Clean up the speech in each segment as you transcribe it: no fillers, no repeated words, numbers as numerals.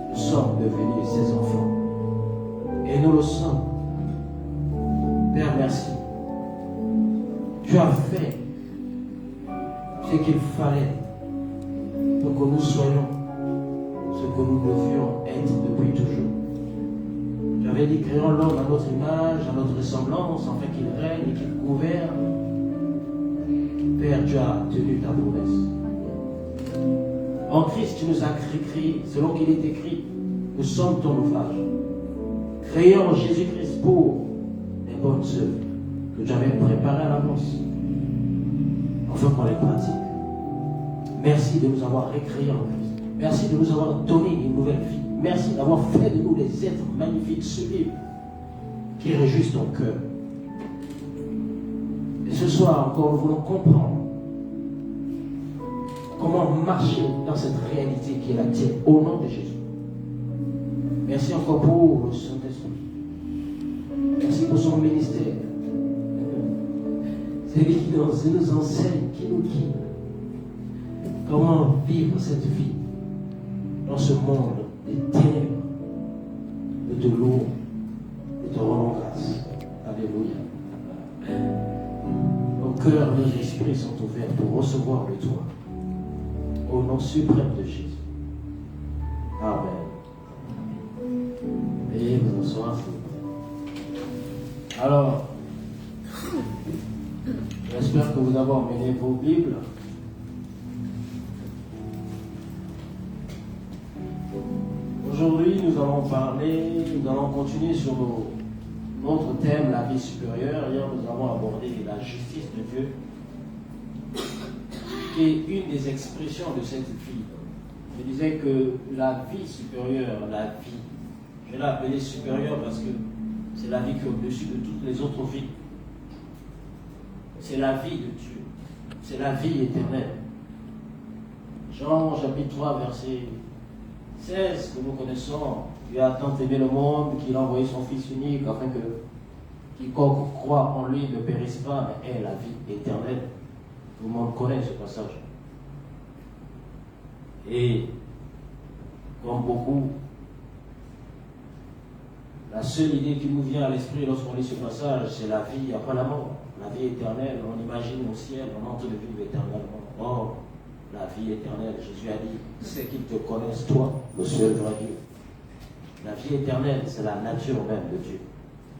nous sommes devenus ses enfants. Et nous le sommes. Père, merci. Tu as fait ce qu'il fallait pour que nous soyons ce que nous devions être depuis toujours. Tu avais dit, créons l'homme à notre image, à notre ressemblance, afin qu'il règne et qu'il gouverne. Père, tu as tenu ta promesse. En Christ, tu nous as créés, selon qu'il est écrit, nous sommes ton ouvrage. Créés en Jésus-Christ pour les bonnes œuvres que tu avais préparées à l'avance, afin qu'on les pratique. Merci de nous avoir récréés en Christ. Merci de nous avoir donné une nouvelle vie. Merci d'avoir fait de nous des êtres magnifiques, sublimes, qui réjouissent ton cœur. Et ce soir encore, nous voulons comprendre comment marcher dans cette réalité qui est la tienne, au nom de Jésus. Merci encore pour le Saint-Esprit. Merci pour son ministère. C'est lui qui nous enseigne, qui nous guide. Comment vivre cette vie dans ce monde des ténèbres. Nous te louons, nous te rendons grâce. Alléluia. Nos cœurs, nos esprits sont ouverts pour recevoir de toi. Au nom suprême de Jésus. Amen. Veuillez vous asseoir, s'il vous plaît. Alors, j'espère que vous avez emmené vos Bibles. Aujourd'hui, nous allons continuer sur notre thème, la vie supérieure. Hier, nous avons abordé la justice de Dieu, qui est une des expressions de cette vie. Je disais que la vie supérieure, je l'ai appelée supérieure parce que c'est la vie qui est au-dessus de toutes les autres vies. C'est la vie de Dieu. C'est la vie éternelle. Jean chapitre 3, verset 16, que nous connaissons. Dieu a tant aimé le monde qu'il a envoyé son Fils unique afin que quiconque croit en lui ne périsse pas, mais ait la vie éternelle. Tout le monde connaît ce passage. Et comme beaucoup, la seule idée qui nous vient à l'esprit lorsqu'on lit ce passage, c'est la vie après la mort. La vie éternelle, on imagine au ciel, on entre de vivre éternellement. Or, la vie éternelle, Jésus a dit, c'est qu'ils te connaissent, toi, le seul vrai Dieu. La vie éternelle, c'est la nature même de Dieu.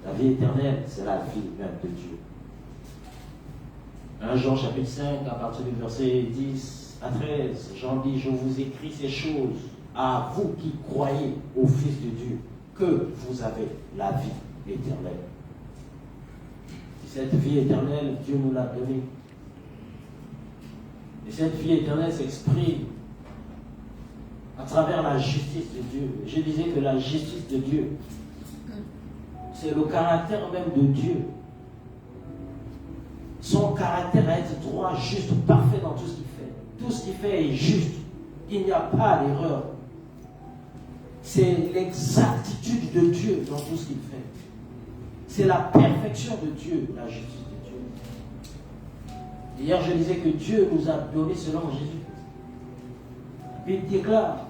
La vie éternelle, c'est la vie même de Dieu. 1 Jean chapitre 5, à partir du verset 10 à 13, Jean dit, je vous écris ces choses à vous qui croyez au Fils de Dieu, que vous avez la vie éternelle. Cette vie éternelle, Dieu nous l'a donnée. Et cette vie éternelle s'exprime à travers la justice de Dieu. Je disais que la justice de Dieu, c'est le caractère même de Dieu. Son caractère à être droit, juste, parfait dans tout ce qu'il fait. Tout ce qu'il fait est juste. Il n'y a pas d'erreur. C'est l'exactitude de Dieu dans tout ce qu'il fait. C'est la perfection de Dieu, la justice de Dieu. Hier, je disais que Dieu nous a donné selon Jésus. Il déclare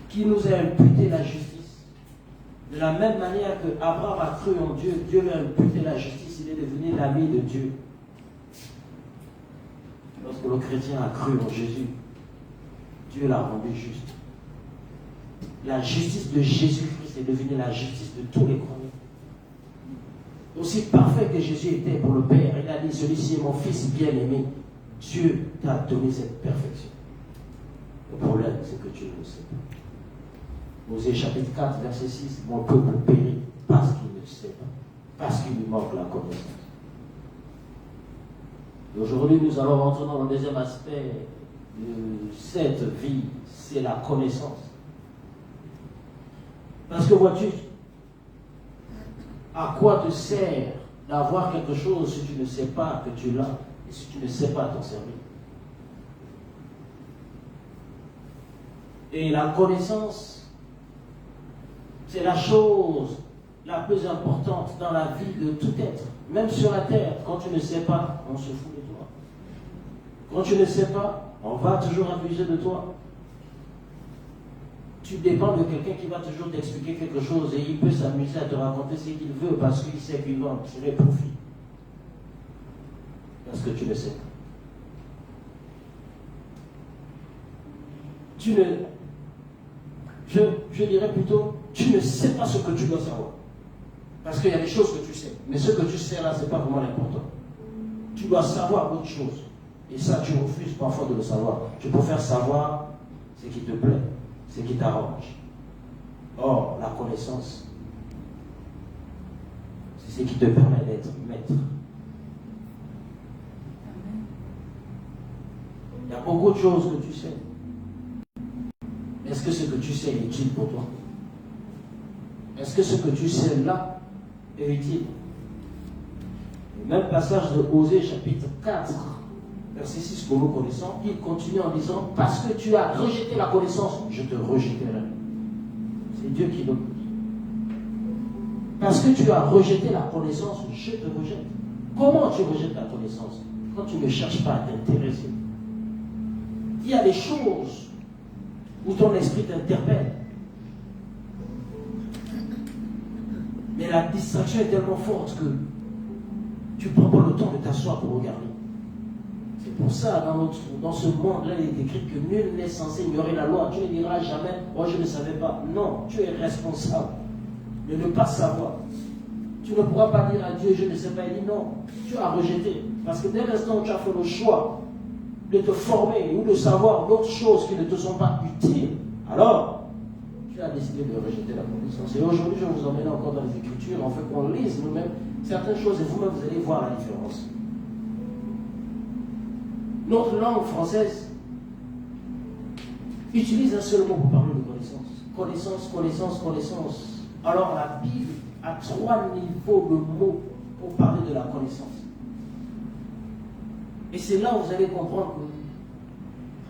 qu'il nous a imputé la justice. De la même manière que Abraham a cru en Dieu, Dieu lui a imputé la justice, il est devenu l'ami de Dieu. Lorsque le chrétien a cru en Jésus, Dieu l'a rendu juste. La justice de Jésus-Christ est devenue la justice de tous les croyants. Aussi parfait que Jésus était pour le Père, il a dit, celui-ci est mon Fils bien-aimé. Dieu t'a donné cette perfection. Le problème, c'est que Dieu ne le sait pas. Osée chapitre 4, verset 6, mon peuple périt parce qu'il ne sait pas, parce qu'il lui manque la connaissance. Et aujourd'hui, nous allons rentrer dans le deuxième aspect de cette vie, c'est la connaissance. Parce que vois-tu, à quoi te sert d'avoir quelque chose si tu ne sais pas que tu l'as et si tu ne sais pas t'en servir? Et la connaissance, c'est la chose la plus importante dans la vie de tout être. Même sur la terre, quand tu ne sais pas, on se fout de toi. Quand tu ne sais pas, on va toujours abuser de toi. Tu dépends de quelqu'un qui va toujours t'expliquer quelque chose et il peut s'amuser à te raconter ce qu'il veut parce qu'il sait qu'il va en tirer profit. Parce que tu le sais. Je dirais plutôt, tu ne sais pas ce que tu dois savoir. Parce qu'il y a des choses que tu sais. Mais ce que tu sais là, ce n'est pas vraiment l'important. Tu dois savoir autre chose. Et ça, tu refuses parfois de le savoir. Tu préfères savoir ce qui te plaît, ce qui t'arrange. Or, la connaissance, c'est ce qui te permet d'être maître. Il y a beaucoup de choses que tu sais. Est-ce que ce que tu sais est utile pour toi? Est-ce que ce que tu sais là est utile? Le même passage de Osée chapitre 4, verset 6 que nous connaissons, il continue en disant, parce que tu as rejeté la connaissance, je te rejetterai. C'est Dieu qui nous dit. Parce que tu as rejeté la connaissance, je te rejette. Comment tu rejettes la connaissance? Quand tu ne cherches pas à t'intéresser. Il y a des choses où ton esprit t'interpelle. Mais la distraction est tellement forte que tu ne prends pas le temps de t'asseoir pour regarder. C'est pour ça, dans ce monde-là, il est écrit que nul n'est censé ignorer la loi. Tu ne diras jamais, oh je ne savais pas. Non, tu es responsable de ne pas savoir. Tu ne pourras pas dire à Dieu, je ne sais pas. Il dit non, tu as rejeté. Parce que dès l'instant où tu as fait le choix de te former ou de savoir d'autres choses qui ne te sont pas utiles, alors tu as décidé de rejeter la connaissance. Et aujourd'hui, je vais vous emmener encore dans les Écritures, en fait qu'on lise nous-mêmes certaines choses et vous-même vous allez voir la différence. Notre langue française utilise un seul mot pour parler de connaissance. Connaissance, connaissance, connaissance. Alors la Bible a 3 niveaux de mots pour parler de la connaissance. Et c'est là où vous allez comprendre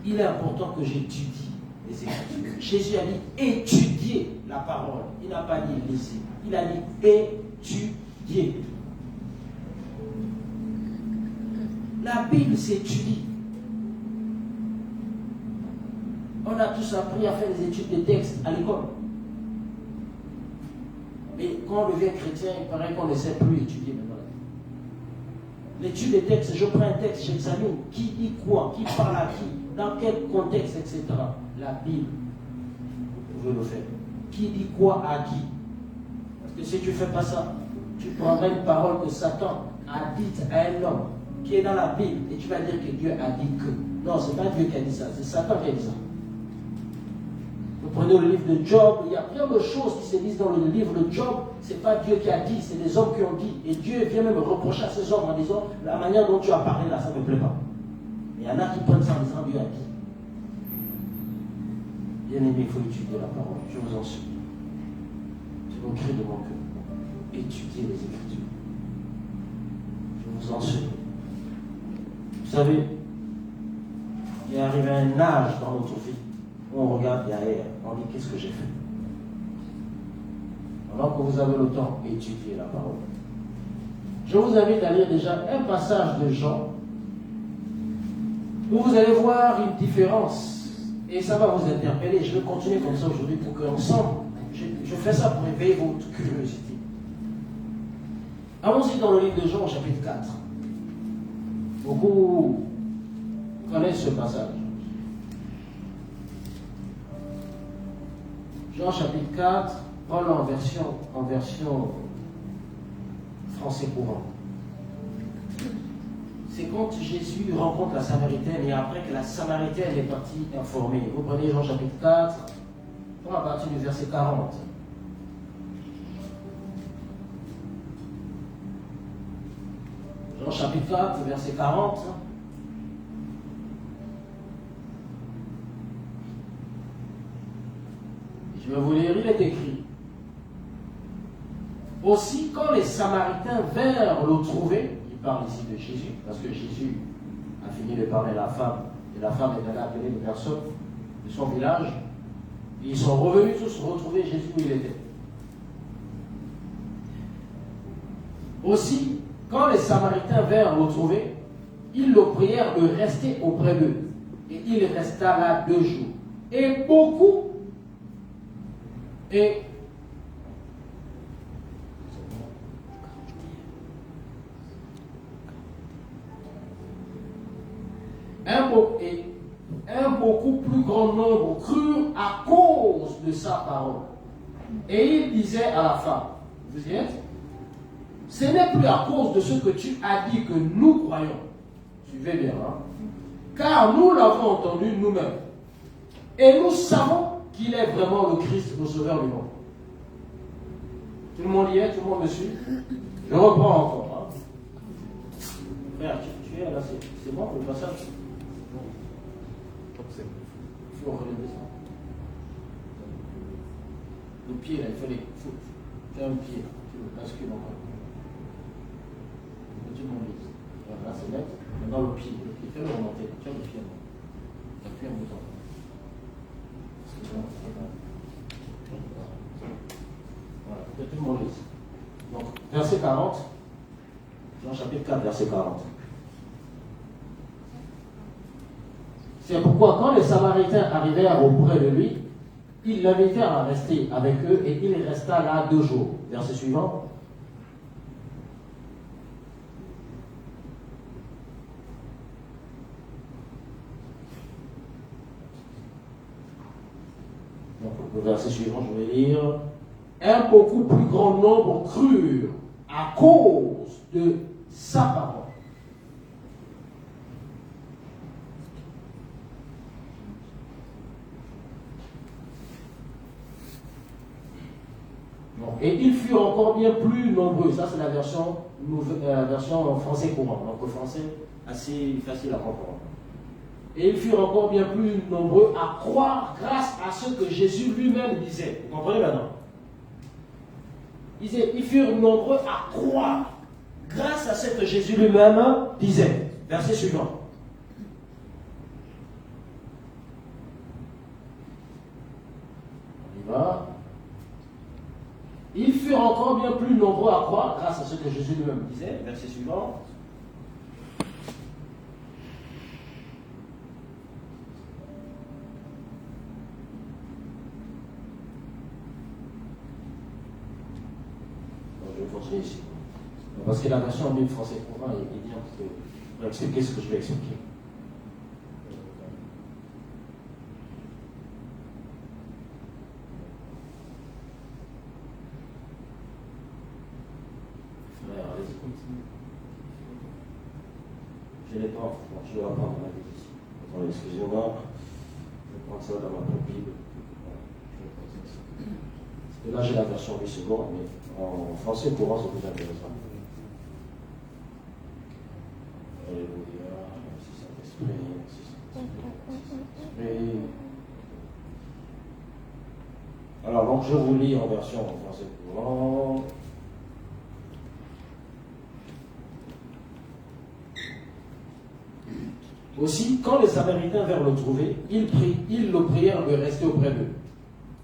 qu'il est important que j'étudie les Écritures. Jésus a dit étudier la parole. Il n'a pas dit laisser. Il a dit étudier. La Bible s'étudie. On a tous appris à faire des études de texte à l'école. Mais quand on devient chrétien, il paraît qu'on ne sait plus étudier maintenant. L'étude des textes, je prends un texte, j'examine qui dit quoi, qui parle à qui, dans quel contexte, etc. La Bible, vous pouvez le faire. Qui dit quoi à qui? Parce que si tu ne fais pas ça, tu prendras une parole que Satan a dite à un homme qui est dans la Bible et tu vas dire que Dieu a dit que. Non, ce n'est pas Dieu qui a dit ça, c'est Satan qui a dit ça. Vous prenez le livre de Job, il y a plein de choses qui se disent dans le livre de Job, ce n'est pas Dieu qui a dit, c'est des hommes qui ont dit. Et Dieu vient même reprocher à ces hommes en disant, la manière dont tu as parlé là, ça ne me plaît pas. Il y en a qui prennent ça en disant, Dieu a dit. Bien aimé, il faut étudier la parole, je vous en supplie. C'est mon cri de mon cœur. Étudiez les Écritures. Je vous en supplie. Vous savez, il est arrivé un âge dans notre vie où on regarde derrière, on dit qu'est-ce que j'ai fait. Alors que vous avez le temps, étudiez la parole. Je vous invite à lire déjà un passage de Jean où vous allez voir une différence et ça va vous interpeller. Je vais continuer comme ça aujourd'hui pour qu'ensemble, je fais ça pour éveiller votre curiosité. Allons-y dans le livre de Jean, chapitre 4. Beaucoup connaissent ce passage. Jean chapitre 4, Paul en version français courant. C'est quand Jésus rencontre la Samaritaine et après que la Samaritaine est partie informer. Vous prenez Jean chapitre 4, on va partir du verset 40. Jean chapitre 4, verset 40. Je vais vous lire, il est écrit. Aussi, quand les Samaritains vinrent le trouver, il parle ici de Jésus, parce que Jésus a fini de parler à la femme, et la femme est allée appeler une personne de son village, et ils sont revenus tous retrouver Jésus où il était. Aussi, quand les Samaritains vinrent le trouver, ils le prièrent de rester auprès d'eux, et il resta là 2 jours. Et beaucoup Et un beaucoup plus grand nombre crurent à cause de sa parole. Et il disait à la femme, vous y êtes? Ce n'est plus à cause de ce que tu as dit que nous croyons. Suivez bien, hein? Car nous l'avons entendu nous-mêmes. Et nous savons qu'il est vraiment le Christ, le Sauveur du monde. Tout le monde y est? Tout le monde me suit? Je reprends encore. Hein? Frère, tu es là, c'est bon le passage? Il faut relever ça. Le pied, là, il faut faire un pied. Tu le bascules encore. Tout le monde lise. Voilà, c'est net. Maintenant, le pied. Fais-le remonter. Tiens le pied. Appuie un bouton. Voilà, que tout le monde lise. Donc, verset 40. Jean chapitre 4, verset 40. C'est pourquoi quand les Samaritains arrivèrent auprès de lui, ils l'invitèrent à rester avec eux et il resta là 2 jours. Verset suivant. Donc, le verset suivant, je vais lire. Un beaucoup plus grand nombre crurent à cause de sa parole. Et ils furent encore bien plus nombreux. Ça, c'est la version français courant. Donc, le français assez facile à comprendre. Et ils furent encore bien plus nombreux à croire grâce à ce que Jésus lui-même disait. Vous comprenez maintenant? Ils furent nombreux à croire grâce à ce que Jésus lui-même disait. Verset suivant. On y va. Ils furent encore bien plus nombreux à croire grâce à ce que Jésus lui-même disait. Verset suivant. Je vais continuer ici. Parce que la version en Bible français courant est bien. Je vais expliquer ce que je vais expliquer. Je n'ai pas, je vais la prendre dans la Bible ici. Attendez, excusez-moi. Je vais prendre ça dans ma propre Bible. Parce que là, j'ai la version 8 secondes, mais en français courant, c'est plus intéressant. Alléluia. Merci Saint-Esprit. Alors, donc, je vous lis en version français courant. Aussi, quand les Samaritains vinrent le trouver, ils le prièrent de rester auprès d'eux.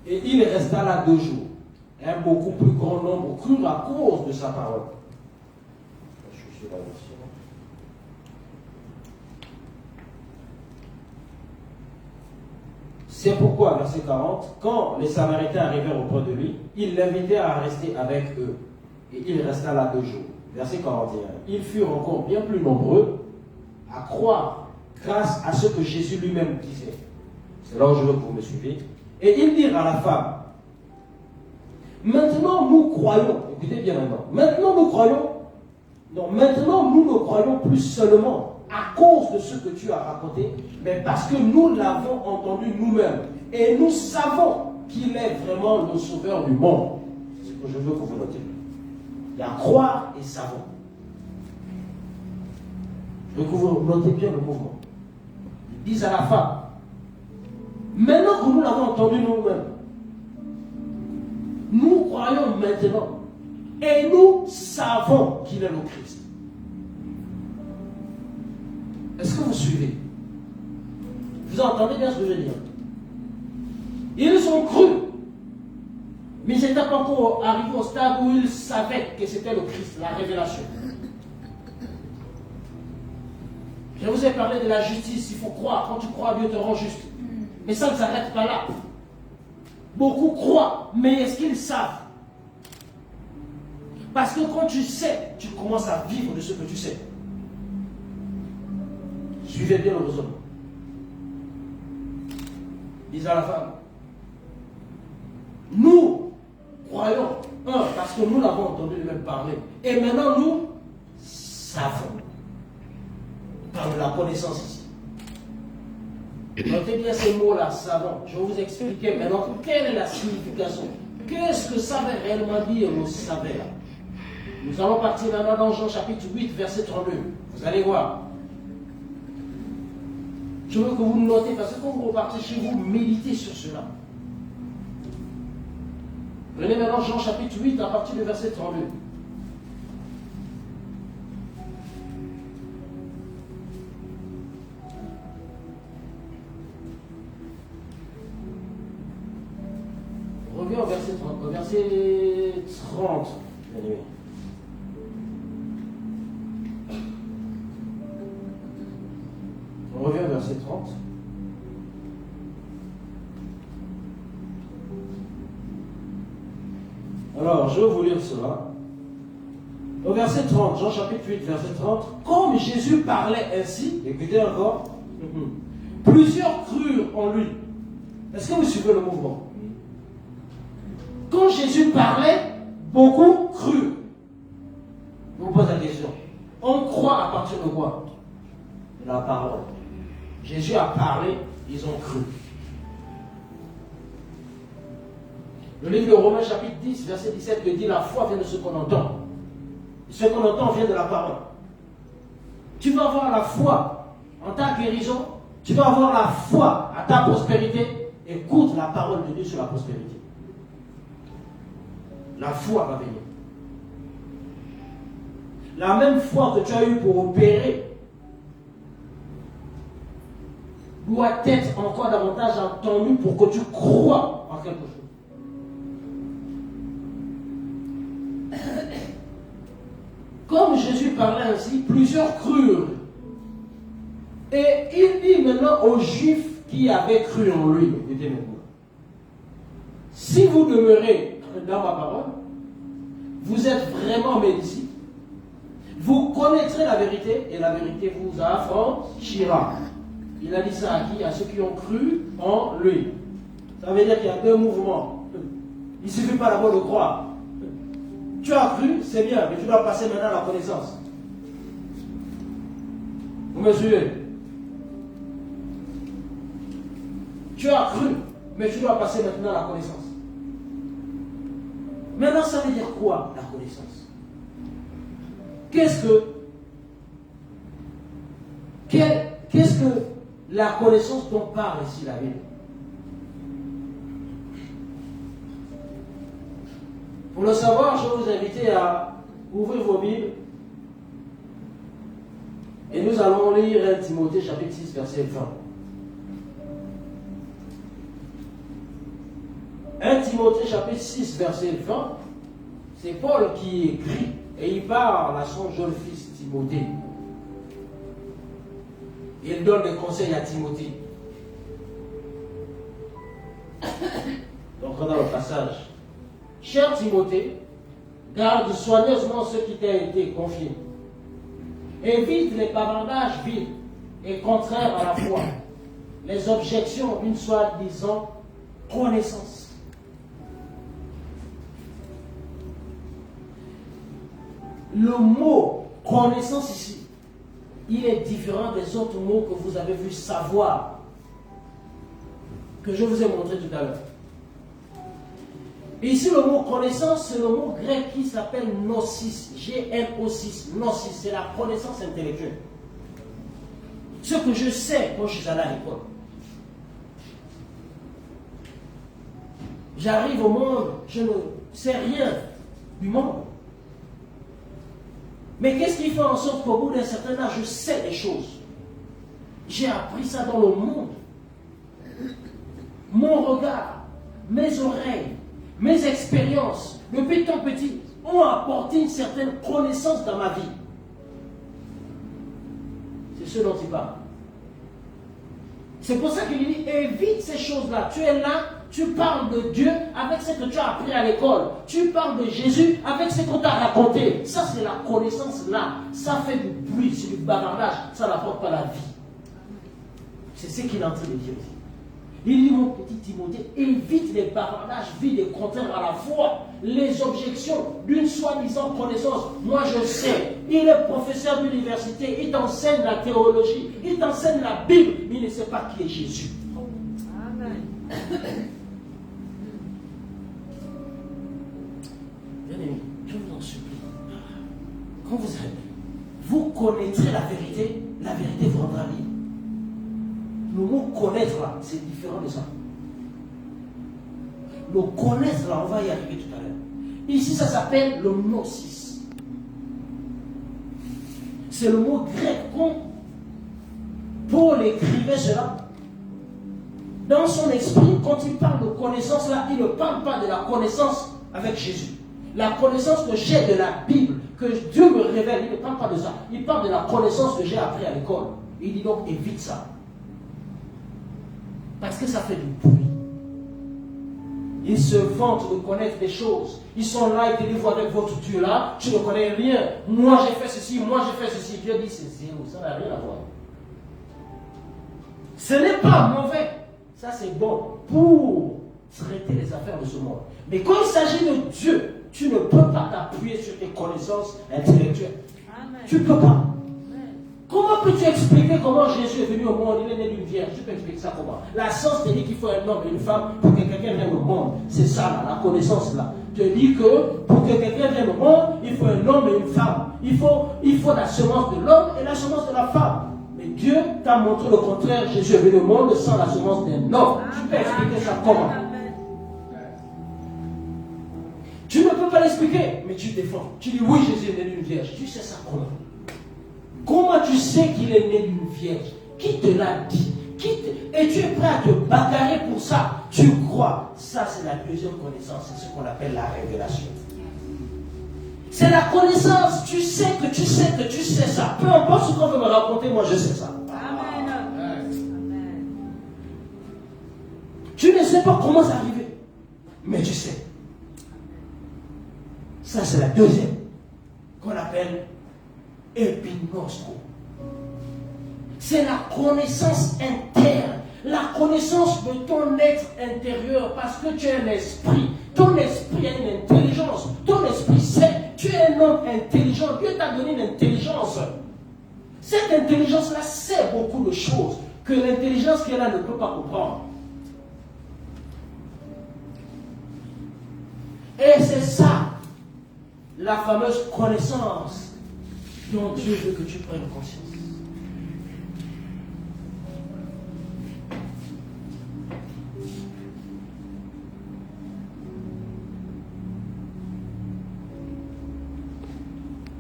Et il resta là 2 jours. Un beaucoup plus grand nombre crurent à cause de sa parole. Je suis sur la version. C'est pourquoi, verset 40, quand les Samaritains arrivèrent auprès de lui, ils l'invitèrent à rester avec eux. Et il resta là 2 jours. Verset 41. Ils furent encore bien plus nombreux à croire grâce à ce que Jésus lui-même disait. C'est là où je veux que vous me suivez. Et ils dirent à la femme, maintenant nous croyons, écoutez bien maintenant nous croyons, non, maintenant nous ne croyons plus seulement à cause de ce que tu as raconté, mais parce que nous l'avons entendu nous-mêmes. Et nous savons qu'il est vraiment le Sauveur du monde. C'est ce que je veux que vous notiez. Il y a croire et savoir. Je veux que vous notez bien le mouvement. Ils disent à la femme, maintenant que nous l'avons entendu nous-mêmes, nous croyons maintenant et nous savons qu'il est le Christ. Est-ce que vous suivez? Vous entendez bien ce que je veux dire? Ils ont cru, mais ils n'étaient pas encore arrivés au stade où ils savaient que c'était le Christ, la révélation. Je vous ai parlé de la justice, il faut croire. Quand tu crois, Dieu te rend juste. Mais ça ne s'arrête pas là. Beaucoup croient, mais est-ce qu'ils savent? Parce que quand tu sais, tu commences à vivre de ce que tu sais. Suivez bien le raisonnement. Dis à la femme. Nous croyons, parce que nous l'avons entendu lui-même parler. Et maintenant, nous savons. Par la connaissance ici. Notez bien ces mots-là, savons. Je vais vous expliquer maintenant quelle est la signification. Qu'est-ce que ça veut réellement dire le savoir? Nous allons partir maintenant dans Jean chapitre 8, verset 32. Vous allez voir. Je veux que vous notez, parce que quand vous repartez chez vous, méditez sur cela. Prenez maintenant Jean chapitre 8 à partir du verset 32. Reviens au verset 30. Au verset 30. On revient au verset 30. Alors, je vais vous lire cela. Au verset 30, Jean chapitre 8, verset 30. Comme Jésus parlait ainsi, écoutez encore, plusieurs crurent en lui. Est-ce que vous suivez le mouvement? Quand Jésus parlait, beaucoup crurent. Je vous pose la question. On croit à partir de quoi? De la parole. Jésus a parlé, ils ont cru. Le livre de Romains chapitre 10, verset 17 te dit la foi vient de ce qu'on entend. Et ce qu'on entend vient de la parole. Tu vas avoir la foi en ta guérison, tu vas avoir la foi à ta prospérité. Écoute la parole de Dieu sur la prospérité. La foi va venir. La même foi que tu as eue pour opérer doit être encore davantage entendue pour que tu crois en quelque chose. Comme Jésus parlait ainsi, plusieurs crurent. Et il dit maintenant aux Juifs qui avaient cru en lui, écoutez maintenant, si vous demeurez dans ma parole, vous êtes vraiment mes disciples. Vous connaîtrez la vérité et la vérité vous affranchira. Il a dit ça à qui? À ceux qui ont cru en lui. Ça veut dire qu'il y a deux mouvements. Il ne suffit pas d'abord de croire. Tu as cru, c'est bien, mais tu dois passer maintenant à la connaissance. Vous me suivez? Tu as cru, mais tu dois passer maintenant à la connaissance. Maintenant, ça veut dire quoi, la connaissance? Qu'est-ce que la connaissance dont parle ici la Bible? Pour le savoir, je vais vous inviter à ouvrir vos Bibles et nous allons lire 1 Timothée chapitre 6, verset 20. 1 Timothée chapitre 6, verset 20, c'est Paul qui écrit et il parle à son jeune fils Timothée. Il donne des conseils à Timothée. Donc on a le passage. Cher Timothée, garde soigneusement ce qui t'a été confié. Évite les bavardages vides et contraires à la foi, les objections d'une soi-disant connaissance. Le mot connaissance ici, il est différent des autres mots que vous avez vu savoir, que je vous ai montré tout à l'heure. Et ici, le mot connaissance, c'est le mot grec qui s'appelle gnosis, G-N-O-6, gnosis, c'est la connaissance intellectuelle. Ce que je sais quand je suis allé à l'école. J'arrive au monde, je ne sais rien du monde. Mais qu'est-ce qui fait en sorte qu'au bout d'un certain âge, je sais des choses? J'ai appris ça dans le monde. Mon regard, mes oreilles, mes expériences, depuis tant petit, ont apporté une certaine connaissance dans ma vie. C'est ce dont il parle. C'est pour ça qu'il dit, évite ces choses-là. Tu es là, Tu parles de Dieu avec ce que tu as appris à l'école. Tu parles de Jésus avec ce qu'on t'a raconté. Ça, c'est la connaissance là. Ça fait du bruit, c'est du bavardage. Ça n'apporte pas la vie. C'est ce qu'il est en train de dire ici. Il dit, mon petit Timothée, évite les bavardages vides et contraires à la foi, les objections d'une soi-disant connaissance. Moi, je sais, il est professeur d'université, il t'enseigne la théologie, il t'enseigne la Bible, mais il ne sait pas qui est Jésus. Amen. Bien-aimés, je vous en supplie, quand vous connaîtrez la vérité vous rendra libre. Le mot connaître là, c'est différent de ça. Le connaître là, on va y arriver tout à l'heure. Ici, ça s'appelle le gnosis. C'est le mot grec quand Paul écrivait cela. Dans son esprit, quand il parle de connaissance là, il ne parle pas de la connaissance avec Jésus. La connaissance que j'ai de la Bible, que Dieu me révèle, il ne parle pas de ça. Il parle de la connaissance que j'ai appris à l'école. Il dit donc évite ça. Parce que ça fait du bruit. Ils se vantent de connaître des choses. Ils sont là, ils te disent avec votre Dieu là, tu ne connais rien. Moi j'ai fait ceci, moi j'ai fait ceci. Dieu dit c'est zéro, ça n'a rien à voir. Ce n'est pas mauvais. Ça c'est bon pour traiter les affaires de ce monde. Mais quand il s'agit de Dieu, tu ne peux pas t'appuyer sur tes connaissances intellectuelles. Amen. Tu ne peux pas. Comment peux-tu expliquer comment Jésus est venu au monde? Il est né d'une vierge. Tu peux expliquer ça comment? La science te dit qu'il faut un homme et une femme pour que quelqu'un vienne au monde. C'est ça là, la connaissance là. Te dit que pour que quelqu'un vienne au monde, il faut un homme et une femme. Il faut la semence de l'homme et la semence de la femme. Mais Dieu t'a montré le contraire. Jésus est venu au monde sans la semence d'un homme. Tu peux expliquer ça comment? Tu ne peux pas l'expliquer, mais tu défends. Tu dis oui, Jésus est né d'une vierge. Tu sais ça comment? Comment tu sais qu'il est né d'une vierge? Qui te l'a dit? Et tu es prêt à te bagarrer pour ça? Tu crois? Ça, c'est la deuxième connaissance. C'est ce qu'on appelle la révélation. C'est la connaissance. Tu sais que tu sais que tu sais ça. Peu importe ce qu'on veut me raconter, moi je sais ça. Amen. Tu ne sais pas comment c'est arrivé, mais tu sais. Ça, c'est la deuxième qu'on appelle épignosco. C'est la connaissance interne, la connaissance de ton être intérieur, parce que tu es un esprit. Ton esprit a une intelligence. Ton esprit sait. Tu es un homme intelligent. Dieu t'a donné une intelligence. Cette intelligence-là sait beaucoup de choses que l'intelligence qui est là ne peut pas comprendre. Et c'est ça, la fameuse connaissance dont Dieu veut que tu prennes conscience.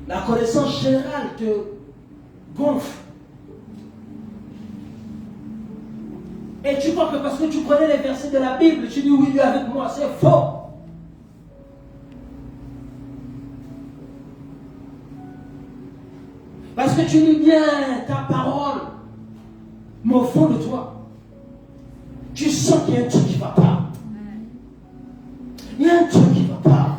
La connaissance générale te gonfle. Et tu crois que parce que tu connais les versets de la Bible, tu dis oui, Dieu est avec moi, c'est faux. Parce que tu lis bien ta parole, mais au fond de toi, tu sens qu'il y a un truc qui ne va pas. Il y a un truc qui ne va pas.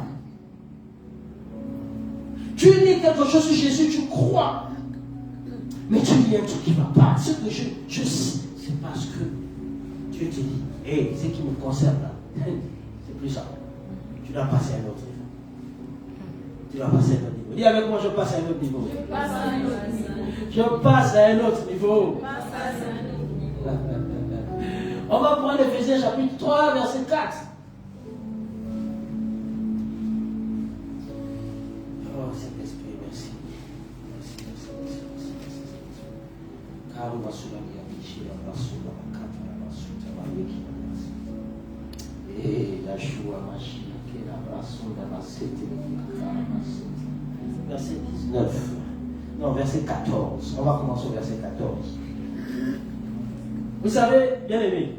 Tu lis quelque chose sur Jésus, tu crois, mais tu lis un truc qui ne va pas. Ce que je sais, c'est parce que Dieu te dit, hé, ce qui me concerne là, c'est plus ça. Tu dois passer à un autre niveau. Tu dois passer à un autre niveau. Dis avec moi, je passe à un autre niveau. Je passe à un autre niveau. On va prendre Éphésiens chapitre 3, verset 4. Oh, Saint-Esprit, merci. Verset 19. Non, verset 14. On va commencer au verset 14. Vous savez, bien aimé,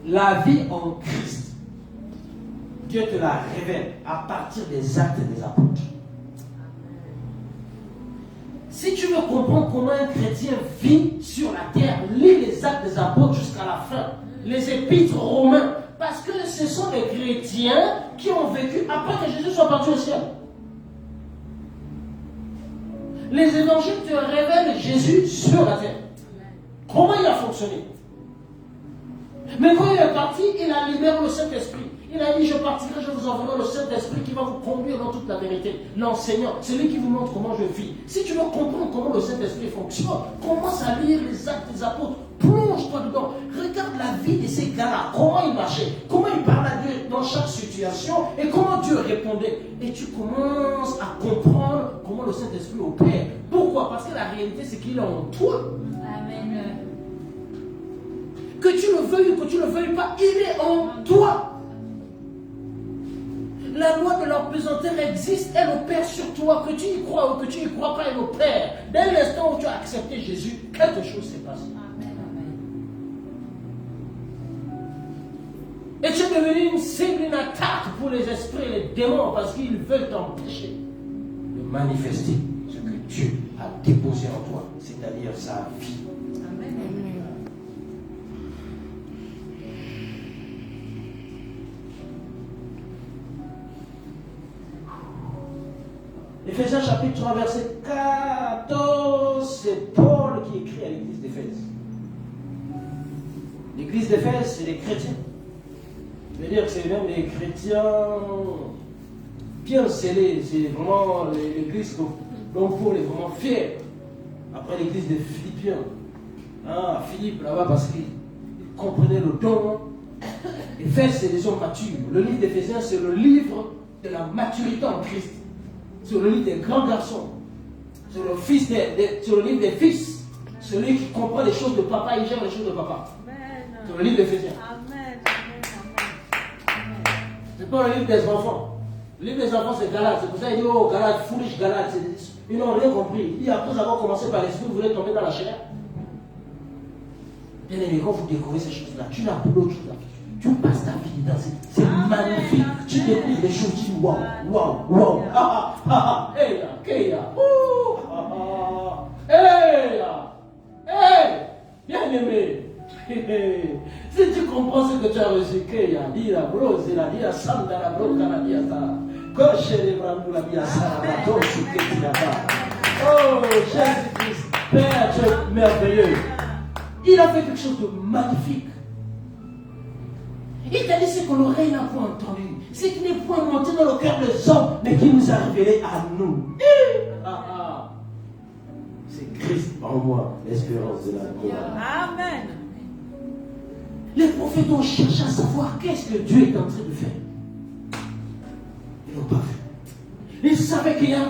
la vie en Christ, Dieu te la révèle à partir des actes des apôtres. Si tu veux comprendre comment un chrétien vit sur la terre, lis les actes des apôtres jusqu'à la fin. Les épîtres romains. Parce que ce sont des chrétiens qui ont vécu après que Jésus soit parti au ciel. Les évangiles te révèlent Jésus sur la terre. Comment il a fonctionné. Mais quand il est parti, il a libéré le Saint-Esprit. Il a dit, je partirai, je vous enverrai le Saint-Esprit qui va vous conduire dans toute la vérité. L'enseignant, c'est lui qui vous montre comment je vis. Si tu veux comprendre comment le Saint-Esprit fonctionne, commence à lire les actes des apôtres. Plonge-toi dedans. Regarde la vie de ces gars-là. Comment ils marchaient. Comment ils parlaient à Dieu dans chaque situation. Et comment Dieu répondait. Et tu commences à comprendre comment le Saint-Esprit opère. Pourquoi? Parce que la réalité, c'est qu'il est en toi. Amen. Que tu le veuilles ou que tu ne le veuilles pas, il est en toi. La loi de l'empesanteur existe, elle opère sur toi. Que tu y crois ou que tu n'y crois pas, elle opère. Dès l'instant où tu as accepté Jésus, quelque chose s'est passé. Et tu es devenu une cible, une attaque pour les esprits et les démons parce qu'ils veulent t'empêcher de manifester ce que Dieu a déposé en toi, c'est-à-dire sa vie. Éphésiens chapitre 3, verset 14, c'est Paul qui écrit à l'église d'Éphèse. L'église d'Éphèse, c'est les chrétiens. Je veux dire que c'est même les chrétiens bien scellés. C'est vraiment l'église dont Paul est vraiment fier. Après l'église des Philippiens. Ah, Philippe là-bas, parce qu'il comprenait le don. Éphèse, c'est des hommes matures. Le livre d'Éphésiens, c'est le livre de la maturité en Christ. C'est le livre des grands garçons. C'est le livre des fils. Celui qui comprend les choses de papa, il gère les choses de papa. C'est le livre d'Éphésiens. C'est pas le livre des enfants. Le livre des enfants, c'est Galates. C'est pour ça qu'il dit, oh, Galates, foolish Galates. Ils n'ont rien compris. Et après avoir commencé par l'esprit, vous voulez tomber dans la chair. Bien aimé, quand vous découvrez ces choses-là, tu n'as plus d'autre chose à faire. Tu passes ta vie dedans, c'est magnifique. Tu découvres des choses, tu dis waouh, waouh, waouh, ha ha ha, hey ya, keya, ouh, ha ha, hey ya, hey, bien aimé. Si tu comprends ce que tu as reçu, keya, dira bro, zela, dira sanda la bro, kana dira sa, coche les bras nous la dira sa, la toche, que tu n'as pas. Oh, Jésus-Christ, Père, tu es merveilleux. Il a fait quelque chose de magnifique. Il t'a dit ce que l'oreille n'a point entendu, ce qui n'est point monté dans le cœur des hommes, mais qui nous a révélé à nous. C'est Christ en moi, l'espérance de la gloire. Amen. Les prophètes ont cherché à savoir qu'est-ce que Dieu est en train de faire. Ils n'ont pas vu. Ils savaient qu'il y a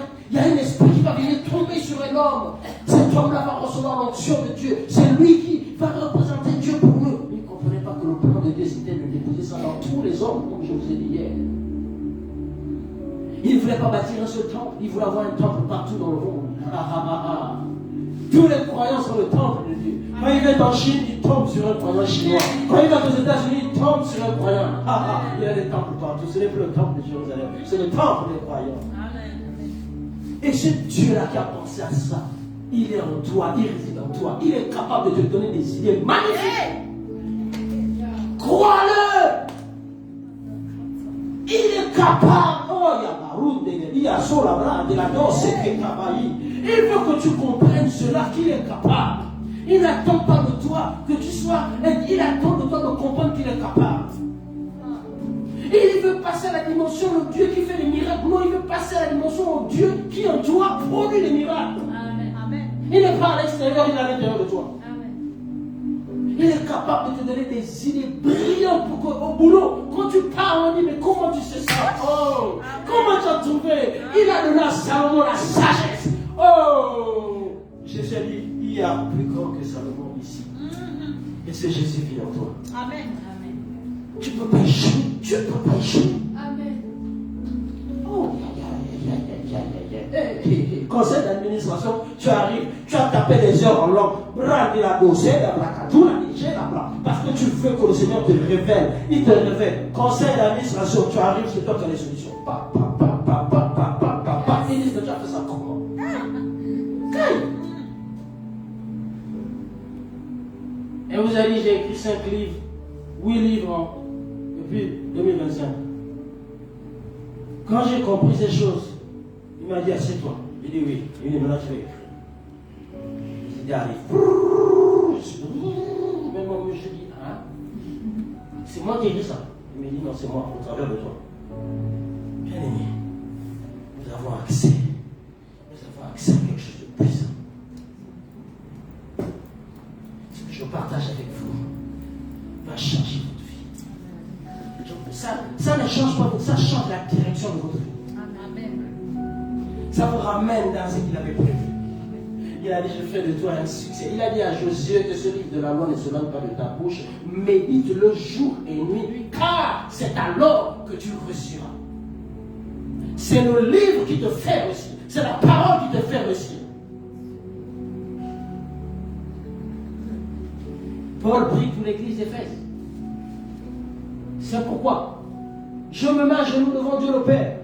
un esprit qui va venir tomber sur un homme. Cet homme-là va recevoir l'onction de Dieu. C'est lui qui va représenter Dieu pour eux. Ils ne comprenaient pas que le plan de Dieu c'était de déposer ça dans tous les hommes, comme je vous ai dit hier. Il ne voulait pas bâtir un seul temple, il voulait avoir un temple partout dans le monde. Tous les croyants sont le temple de Dieu. Quand il est en Chine, il tombe sur un croyant chinois. Quand il va aux États-Unis, il tombe sur un croyant. Il y a des temples partout. Ce n'est plus le temple de Jérusalem, c'est le temple des croyants. Et ce Dieu-là qui a pensé à ça, il est en toi, il réside en toi. Il est capable de te donner des idées magnifiques. Crois-le. Il est capable. Oh, il y a Baroud, il y a Solabra, de la danse, il veut que tu comprennes cela, qu'il est capable. Il n'attend pas de toi que tu sois. Il attend de toi de comprendre qu'il est capable. Et il veut passer à la dimension de Dieu qui fait les miracles. Non, il veut passer à la dimension de Dieu qui en toi produit les miracles. Amen. Il n'est pas à l'extérieur, il est à l'intérieur de toi. Amen. Il est capable de te donner des idées brillantes pour qu'au boulot, quand tu parles, on dit, mais comment tu sais ça? Oh, comment tu as trouvé? Il a donné à Salomon la sagesse. Oh, Jésus a dit, il y a plus grand que Salomon ici. Et c'est Jésus qui est en toi. Amen. Tu peux pas échouer. Tu peux pas échouer. Amen. Oh, conseil d'administration, tu arrives, tu as tapé les heures en langue, brandi la dossier, la bracatoula, parce que tu veux que le Seigneur te révèle. Il te révèle. Conseil d'administration, tu arrives, c'est toi qui as les solutions. Ministre, tu as fait ça comment? Et vous avez dit, j'ai écrit 5 livres. 8 livres depuis 2025. Quand j'ai compris ces choses, il m'a dit assieds-toi. Il dit oui. Il dit maintenant tu vas écrire. J'ai dit arrive. Même moi je dis hein? C'est moi qui ai dit ça. Il me dit non, c'est moi au travers de toi. Bien aimé, nous avons accès à quelque chose de puissant. Ce que je partage avec vous va changer votre vie. Ça ne change pas, ça change la direction de votre vie. Amen. Ça vous ramène dans ce qu'il avait prévu. Il a dit, je fais de toi un succès. Il a dit à Josué que ce livre de la loi ne se donne pas de ta bouche, médite-le jour et nuit, car c'est alors que tu réussiras. C'est le livre qui te fait réussir. C'est la parole qui te fait réussir. Paul prie pour l'église d'Éphèse. C'est pourquoi je me mets à genoux devant Dieu le Père.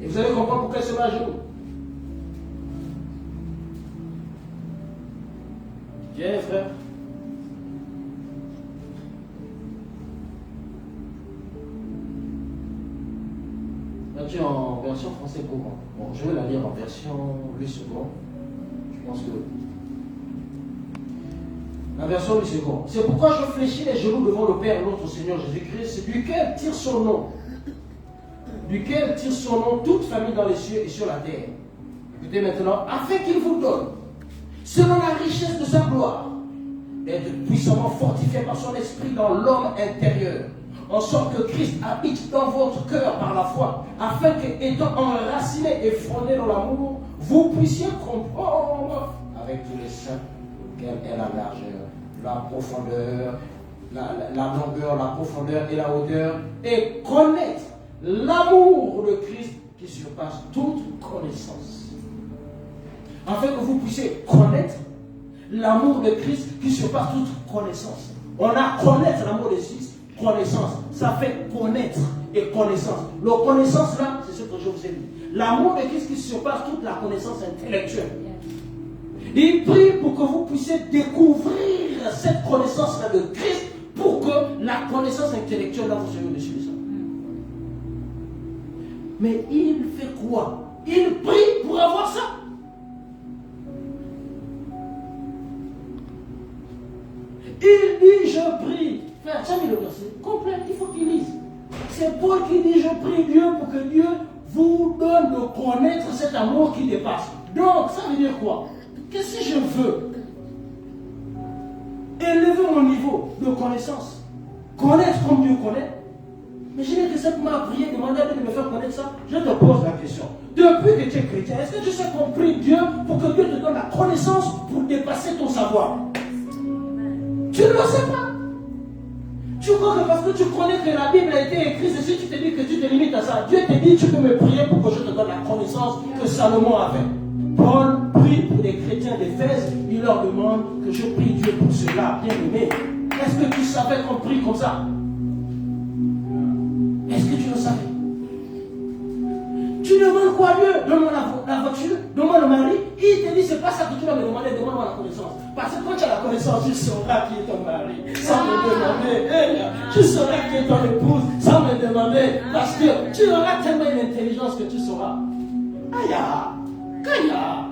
Et vous allez comprendre pourquoi il se met à genoux. Viens, frère. Là, tu es en version français courant. Bon, je vais la lire en version Louis II. Je pense que. La version Louis II. C'est pourquoi je fléchis les genoux devant le Père, notre Seigneur Jésus-Christ, duquel tire son nom. Duquel tire son nom toute famille dans les cieux et sur la terre. Écoutez maintenant, afin qu'il vous donne, selon la richesse de sa gloire, d'être puissamment fortifié par son esprit dans l'homme intérieur, en sorte que Christ habite dans votre cœur par la foi, afin qu'étant enraciné et fondé dans l'amour, vous puissiez comprendre avec tous les saints quelle est la largeur, la profondeur, la longueur, la profondeur et la hauteur, et connaître l'amour de Christ qui surpasse toute connaissance. Afin que vous puissiez connaître l'amour de Christ qui surpasse toute connaissance. On a connaître l'amour de Christ, connaissance. Ça fait connaître et connaissance. La connaissance là, c'est ce que je vous ai dit. L'amour de Christ qui surpasse toute la connaissance intellectuelle. Il prie pour que vous puissiez découvrir cette connaissance-là de Christ pour que la connaissance intellectuelle là vous soyez au-dessus de ça. Mais il fait quoi? Il prie pour avoir ça. Il dit, je prie. Frère, tu as mis le verset complet, il faut qu'il lise. C'est Paul qui dit, je prie Dieu pour que Dieu vous donne de connaître cet amour qui dépasse. Donc, ça veut dire quoi? Que si je veux élever mon niveau de connaissance, connaître comme Dieu connaît, mais je n'ai que simplement prié, demander à Dieu de me faire connaître ça. Je te pose la question. Depuis que tu es chrétien, est-ce que tu sais qu'on prie Dieu pour que Dieu te donne la connaissance pour dépasser ton savoir? Tu ne le sais pas. Tu crois que parce que tu connais que la Bible a été écrite, et si tu te dis que tu te limites à ça, Dieu te dit tu peux me prier pour que je te donne la connaissance que Salomon avait. Paul prie pour les chrétiens d'Éphèse, il leur demande que je prie Dieu pour cela, bien aimé. Est-ce que tu savais qu'on prie comme ça? Est-ce que tu le savais? Tu demandes quoi à Dieu? Donne-moi la voiture, donne-moi le mari. Il te dit, c'est pas ça que tu vas me demander, demande-moi la connaissance. Parce que quand tu as la connaissance, tu sauras qui est ton mari, sans me demander. Tu sauras qui est ton épouse, sans me demander. Parce que tu auras tellement une intelligence que tu sauras. Aïe, Kaya.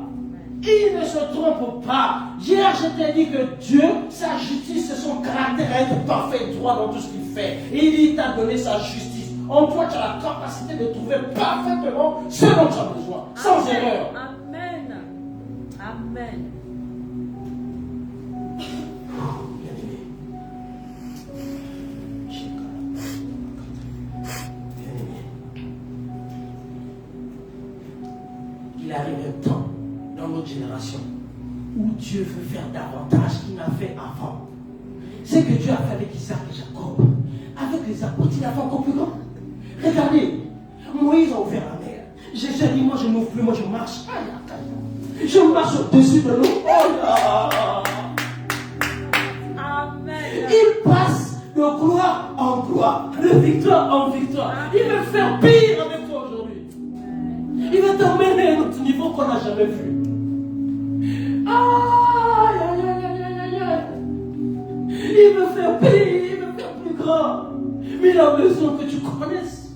Il ne se trompe pas. Hier, je t'ai dit que Dieu, sa justice, c'est son caractère à être parfait et droit dans tout ce qu'il fait. Et il t'a donné sa justice. En toi, tu as la capacité de trouver parfaitement ce dont tu as besoin, sans erreur. Amen. Amen. Il arrive un temps dans notre génération où Dieu veut faire davantage qu'il n'a fait avant. C'est que Dieu a fait avec Isaac et Jacob. Avec les apôtres, il a fait encore plus grand. Regardez, Moïse a ouvert la mer. J'ai dit, moi je n'ouvre plus, moi je marche. Je marche au-dessus de l'eau. Oh là! Amen. Il passe de gloire en gloire, de victoire en victoire. Il veut faire pire avec toi aujourd'hui. Il veut t'emmener à un autre niveau qu'on n'a jamais vu. Aïe, aïe, aïe, aïe, aïe, aïe. Il veut faire pire, il veut faire plus grand. Mais il a besoin que tu connaisses.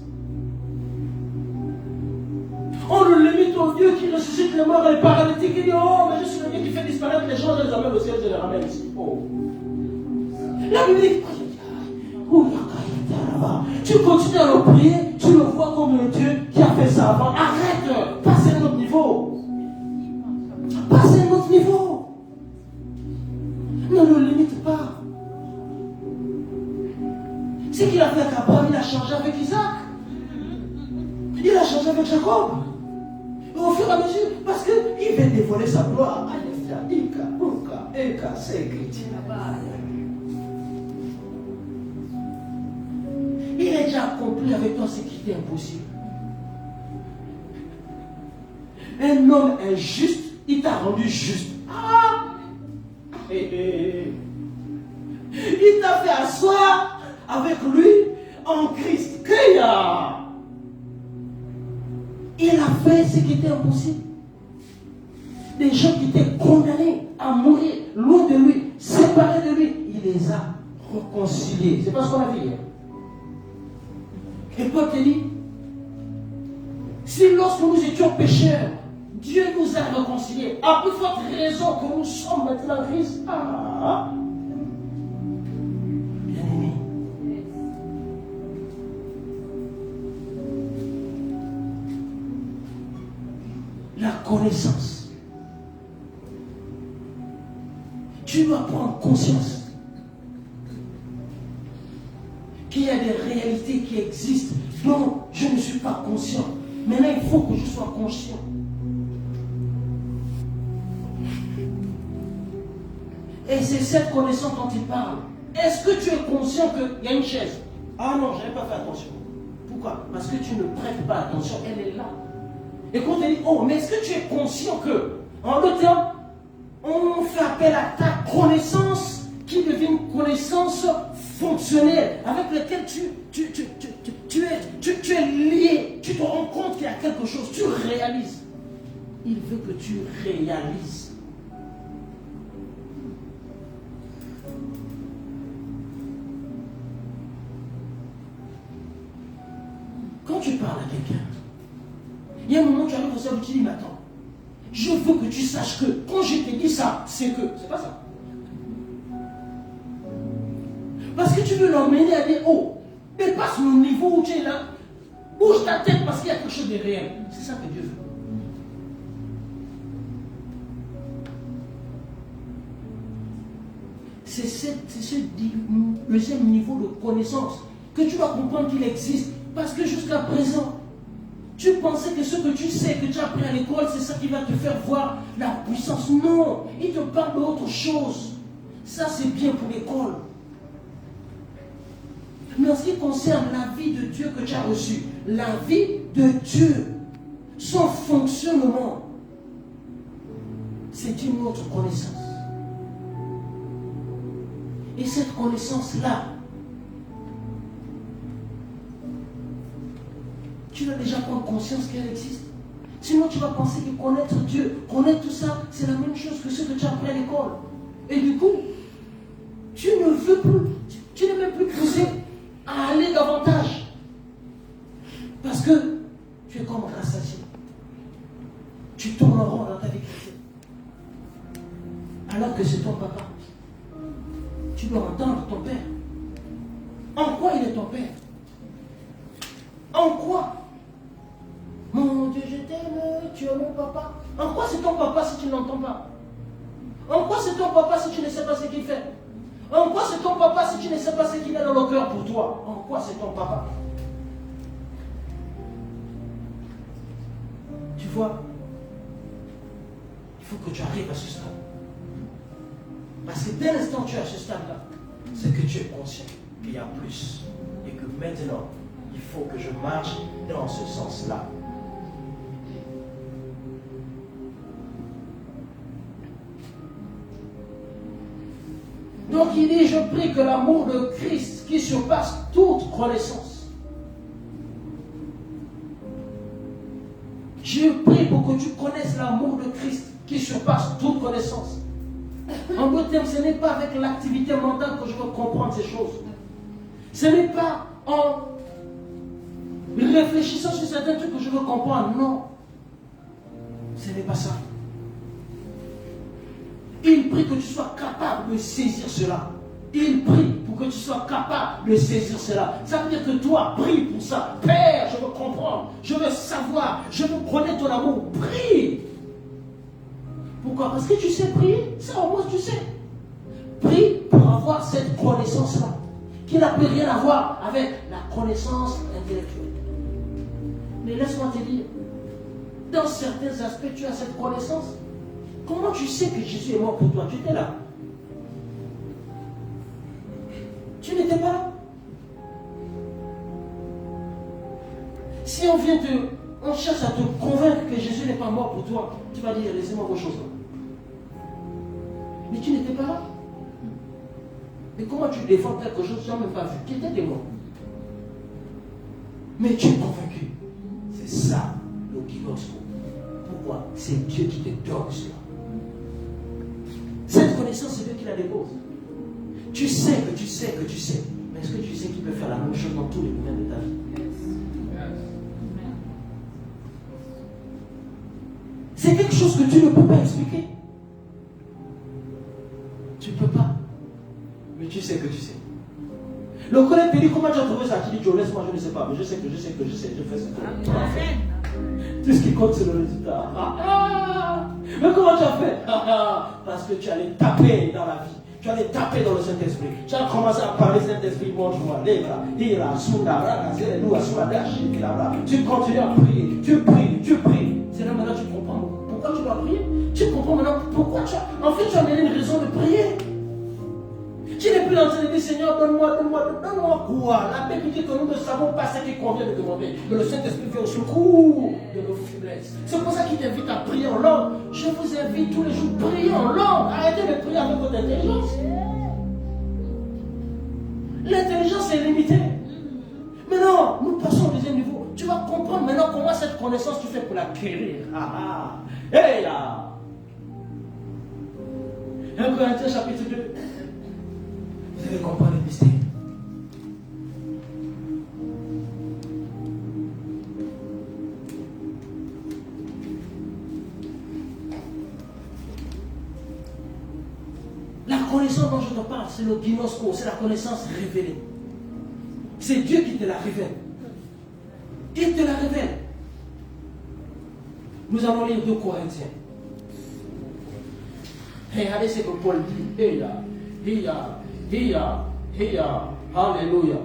On le limite au Dieu qui ressuscite les morts et les paralytiques. Il dit, oh, mais je suis le Dieu qui fait disparaître les gens, je les amène au ciel, je les ramène ici. Oh. La Bible dit, tu continues à le prier, tu le vois comme le Dieu qui a fait ça avant. Arrête, passe à un autre niveau. Passe à un autre niveau. Ne le limite pas. Ce qu'il a fait avec Abraham, il a changé avec Isaac. Il a changé avec Jacob. Et au fur et à mesure, parce qu'il veut dévoiler sa gloire. Il a déjà accompli avec toi ce qui était impossible. Un homme injuste, il t'a rendu juste. Ah! Il t'a fait asseoir avec lui en Christ. Il a fait ce qui était impossible. Des gens qui étaient condamnés à mourir loin de lui, séparés de lui, il les a réconciliés. C'est pas ce qu'on a vu hier. Et Paul te dit, si lorsque nous étions pécheurs, Dieu nous a réconciliés, à plus forte raison que nous sommes maintenant en Christ. Ah. Bien-aimé. La connaissance. Tu dois prendre conscience qu'il y a des réalités qui existent dont je ne suis pas conscient. Maintenant, il faut que je sois conscient. Et c'est cette connaissance dont il parle. Est-ce que tu es conscient qu'il y a une chaise? Ah non, je n'avais pas fait attention. Pourquoi? Parce que tu ne prêtes pas attention, elle est là. Et quand on te dit, oh, mais est-ce que tu es conscient que, en d'autres termes, on fait appel à ta connaissance qui devient une connaissance fonctionnelle avec laquelle tu es lié, tu te rends compte qu'il y a quelque chose, tu réalises. Il veut que tu réalises. Quand tu parles à quelqu'un, il y a un moment où tu arrives au cerveau et tu dis, mais attends, je veux que tu saches que quand je te dis ça, c'est que, c'est pas ça. Parce que tu veux l'emmener à dire, oh, dépasse le niveau où tu es là, bouge ta tête parce qu'il y a quelque chose de réel. C'est ça que Dieu veut. C'est ce deuxième niveau de connaissance que tu vas comprendre qu'il existe. Parce que jusqu'à présent, tu pensais que ce que tu sais, que tu as appris à l'école, c'est ça qui va te faire voir la puissance. Non, il te parle d'autre chose. Ça, c'est bien pour l'école. Mais en ce qui concerne la vie de Dieu que tu as reçue, la vie de Dieu, son fonctionnement, c'est une autre connaissance. Et cette connaissance-là, tu dois déjà prendre conscience qu'elle existe. Sinon, tu vas penser que connaître Dieu, connaître tout ça, c'est la même chose que ce que tu as appris à l'école. Et du coup, tu ne veux plus, tu n'es même plus poussé à aller davantage. Parce que tu es comme rassasié. Tu tournes en rond dans ta vie chrétienne. Alors que c'est ton papa. Tu dois entendre ton père. En quoi il est ton père? En quoi? Mon Dieu, je t'aime, tu es mon papa. En quoi c'est ton papa si tu n'entends pas? En quoi c'est ton papa si tu ne sais pas ce qu'il fait? En quoi c'est ton papa si tu ne sais pas ce qu'il a dans le cœur pour toi? En quoi c'est ton papa? Tu vois, il faut que tu arrives à ce stade. Parce que dès l'instant où tu es à ce stade-là, c'est que tu es conscient qu'il y a plus. Et que maintenant, il faut que je marche dans ce sens-là. Donc il dit, je prie que l'amour de Christ qui surpasse toute connaissance. Je prie pour que tu connaisses l'amour de Christ qui surpasse toute connaissance. En d'autres termes, ce n'est pas avec l'activité mentale que je veux comprendre ces choses. Ce n'est pas en réfléchissant sur certains trucs que je veux comprendre. Non. Ce n'est pas ça. Il prie que tu sois capable de saisir cela. Il prie pour que tu sois capable de saisir cela. Ça veut dire que toi, prie pour ça. Père, je veux comprendre, je veux savoir, je veux connaître ton amour. Prie. Pourquoi? Parce que tu sais prier. Ça au moins tu sais. Prie pour avoir cette connaissance-là, qui n'a plus rien à voir avec la connaissance intellectuelle. Mais laisse-moi te dire, dans certains aspects, tu as cette connaissance. Comment tu sais que Jésus est mort pour toi? Tu étais là. Tu n'étais pas là. Si on cherche à te convaincre que Jésus n'est pas mort pour toi, tu vas dire, laissez-moi vos choses là. Mais tu n'étais pas là. Mais comment tu défends quelque chose que tu n'as même pas vu? Qui était témoin? Mais tu es convaincu. C'est ça, le gignosco. Pourquoi? C'est Dieu qui te donne cela. Cette connaissance, c'est Dieu qui la dépose. Tu sais que tu sais que tu sais. Mais est-ce que tu sais qu'il peut faire la même chose dans tous les domaines de ta vie? C'est quelque chose que tu ne peux pas expliquer. Tu ne peux pas. Mais tu sais que tu sais. Le collègue te dit, comment tu as trouvé ça? Tu dis, Joe, laisse-moi, je ne sais pas. Mais je sais, je fais ce que tu as fait. Tout ce qui compte, c'est le résultat. Mais comment tu as fait? Parce que tu allais taper dans la vie. Tu allais taper dans le Saint-Esprit. Tu as commencé à parler Saint-Esprit, montre-moi. Tu continues à prier. Tu pries. C'est là maintenant que tu comprends. Pourquoi tu dois prier? Tu comprends maintenant pourquoi tu as. En fait, tu as donné une raison de prier. Tu n'es plus en train de dire, Seigneur, donne-moi quoi? La Bible dit que nous ne savons pas ce qu'il convient de demander. Mais le Saint-Esprit vient au secours de nos faiblesses. C'est pour ça qu'il t'invite à prier en langue. Je vous invite tous les jours, prier en langue. Arrêtez de prier avec votre intelligence. L'intelligence est limitée. Maintenant, nous passons au deuxième niveau. Tu vas comprendre maintenant comment cette connaissance tu fais pour l'acquérir. Hey là! 1 Corinthiens chapitre 2. Vous allez comprendre le mystère. La connaissance dont je te parle, c'est le ginosko, c'est la connaissance révélée. C'est Dieu qui te la révèle. Il te la révèle. Nous allons lire 2 Corinthiens. Regardez ce que Paul dit. Alléluia.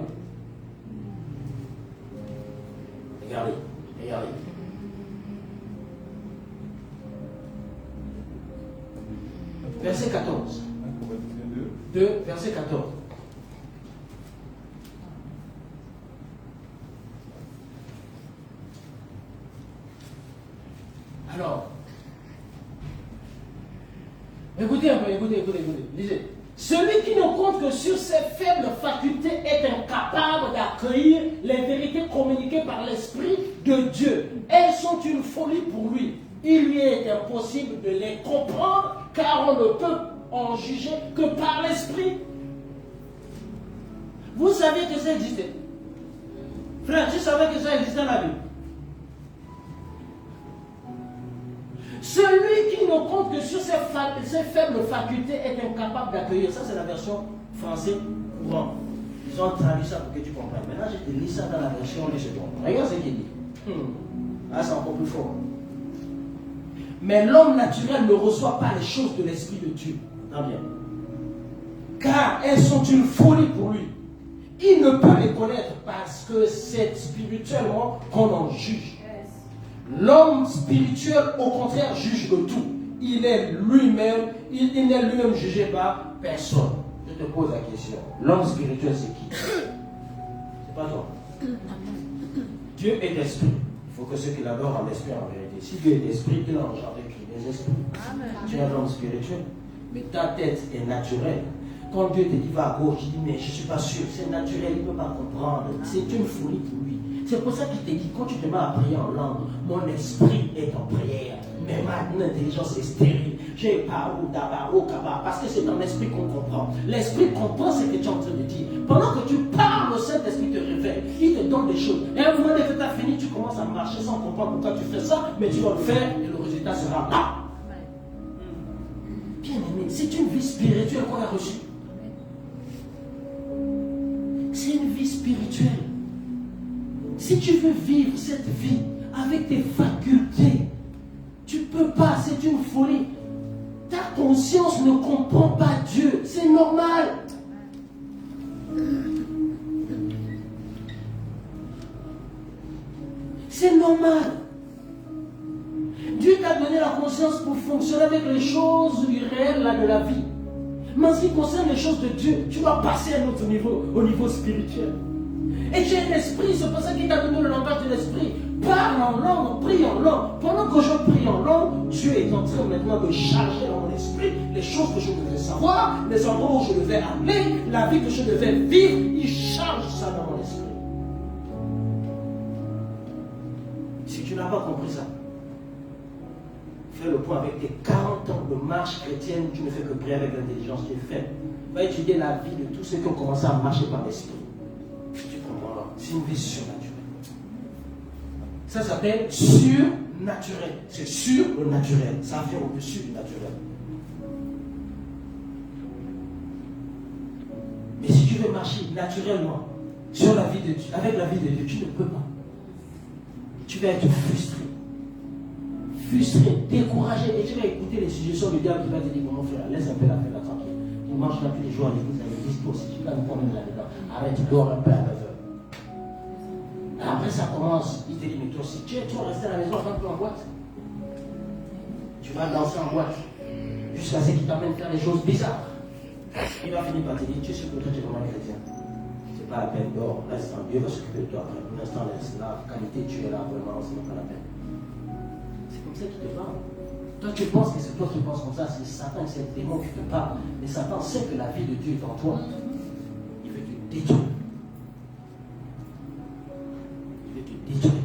Regardez. Verset 14. 2, verset 14. Alors, écoutez un peu, écoutez. Lisez. Celui qui ne compte que sur ses faibles facultés est incapable d'accueillir les vérités communiquées par l'Esprit de Dieu. Elles sont une folie pour lui. Il lui est impossible de les comprendre car on ne peut en juger que par l'Esprit. Vous savez que ça existait. Frère, tu savais que ça existait dans la Bible. Celui qui ne compte que sur ses faibles facultés est incapable d'accueillir. Ça, c'est la version française courante. Ils ont traduit ça pour que tu comprennes. Maintenant, je te lis ça dans la version de ce temps. Regarde ce qu'il dit. Là, c'est encore plus fort. Mais l'homme naturel ne reçoit pas les choses de l'Esprit de Dieu. Non, bien. Car elles sont une folie pour lui. Il ne peut les connaître parce que c'est spirituellement qu'on en juge. L'homme spirituel, au contraire, juge de tout. Il n'est lui-même jugé par personne. Je te pose la question. L'homme spirituel, c'est qui? C'est pas toi. Dieu est esprit. Il faut que ceux qui l'adorent en esprit en vérité. Si Dieu est esprit, il a engendré qui? Les esprits. Tu es un homme spirituel. Mais ta tête est naturelle. Quand Dieu te dit va à gauche, tu dis mais je ne suis pas sûr. C'est naturel, il ne peut pas comprendre. C'est une folie pour lui. C'est pour ça qu'il te dit, quand tu te mets à prier en langue, mon esprit est en prière, Mais mon intelligence est stérile. J'ai parou, d'abaro, kaba. Parce que c'est dans l'esprit qu'on comprend. L'esprit comprend ce que tu es en train de dire. Pendant que tu parles, le Saint-Esprit te révèle. Il te donne des choses. Et à un moment donné que tu as fini, tu commences à marcher sans comprendre pourquoi tu fais ça. Mais tu vas le faire et le résultat sera là. Bien aimé, c'est une vie spirituelle qu'on a reçue. C'est une vie spirituelle. Si tu veux vivre cette vie avec tes facultés, tu ne peux pas, c'est une folie. Ta conscience ne comprend pas Dieu, c'est normal. C'est normal. Dieu t'a donné la conscience pour fonctionner avec les choses réelles là, de la vie. Mais en ce qui concerne les choses de Dieu, tu dois passer à un autre niveau, au niveau spirituel. Et tu es un esprit, c'est pour ça qu'il t'a donné le langage de l'esprit. Parle en langue, prie en langue. Pendant que je prie en langue, Dieu est en train maintenant de charger dans mon esprit les choses que je devais savoir, les endroits où je devais aller, la vie que je devais vivre. Il charge ça dans mon esprit. Si tu n'as pas compris ça, fais le point avec tes 40 ans de marche chrétienne. Tu ne fais que prier avec l'intelligence. Tu es faible. Va étudier la vie de tous ceux qui ont commencé à marcher par l'esprit. Tu comprends? C'est une vie surnaturelle. Ça s'appelle surnaturel. C'est sur le naturel. Ça vient au-dessus du naturel. Mais si tu veux marcher naturellement sur la vie de Dieu, avec la vie de Dieu, tu ne peux pas. Tu vas être frustré, découragé, et tu vas écouter les suggestions du diable qui va te dire: mon frère, laisse un peu la fête tranquille. Tu marches là tous les jours à l'église, toi aussi, tu vas nous prendre là-dedans. Arrête, tu dors un peu à 9h. Après ça commence, il te dit: mais toi aussi, tu vas rester à la maison, un peu en boîte. Tu vas danser en boîte, jusqu'à ce qu'il t'amène faire des choses bizarres. Il va finir par te dire: tu es sûr que toi tu es vraiment chrétien. C'est pas la peine, dors, reste en Dieu va s'occuper de toi après. Pour l'instant, laisse la qualité, tu es là, vraiment, c'est même pas la peine. C'est comme ça qu'il te parle. Toi, tu penses que c'est toi qui penses comme ça, c'est Satan, c'est le démon qui te parle. Mais Satan sait que la vie de Dieu est en toi. Il veut te détruire. Il veut te détruire.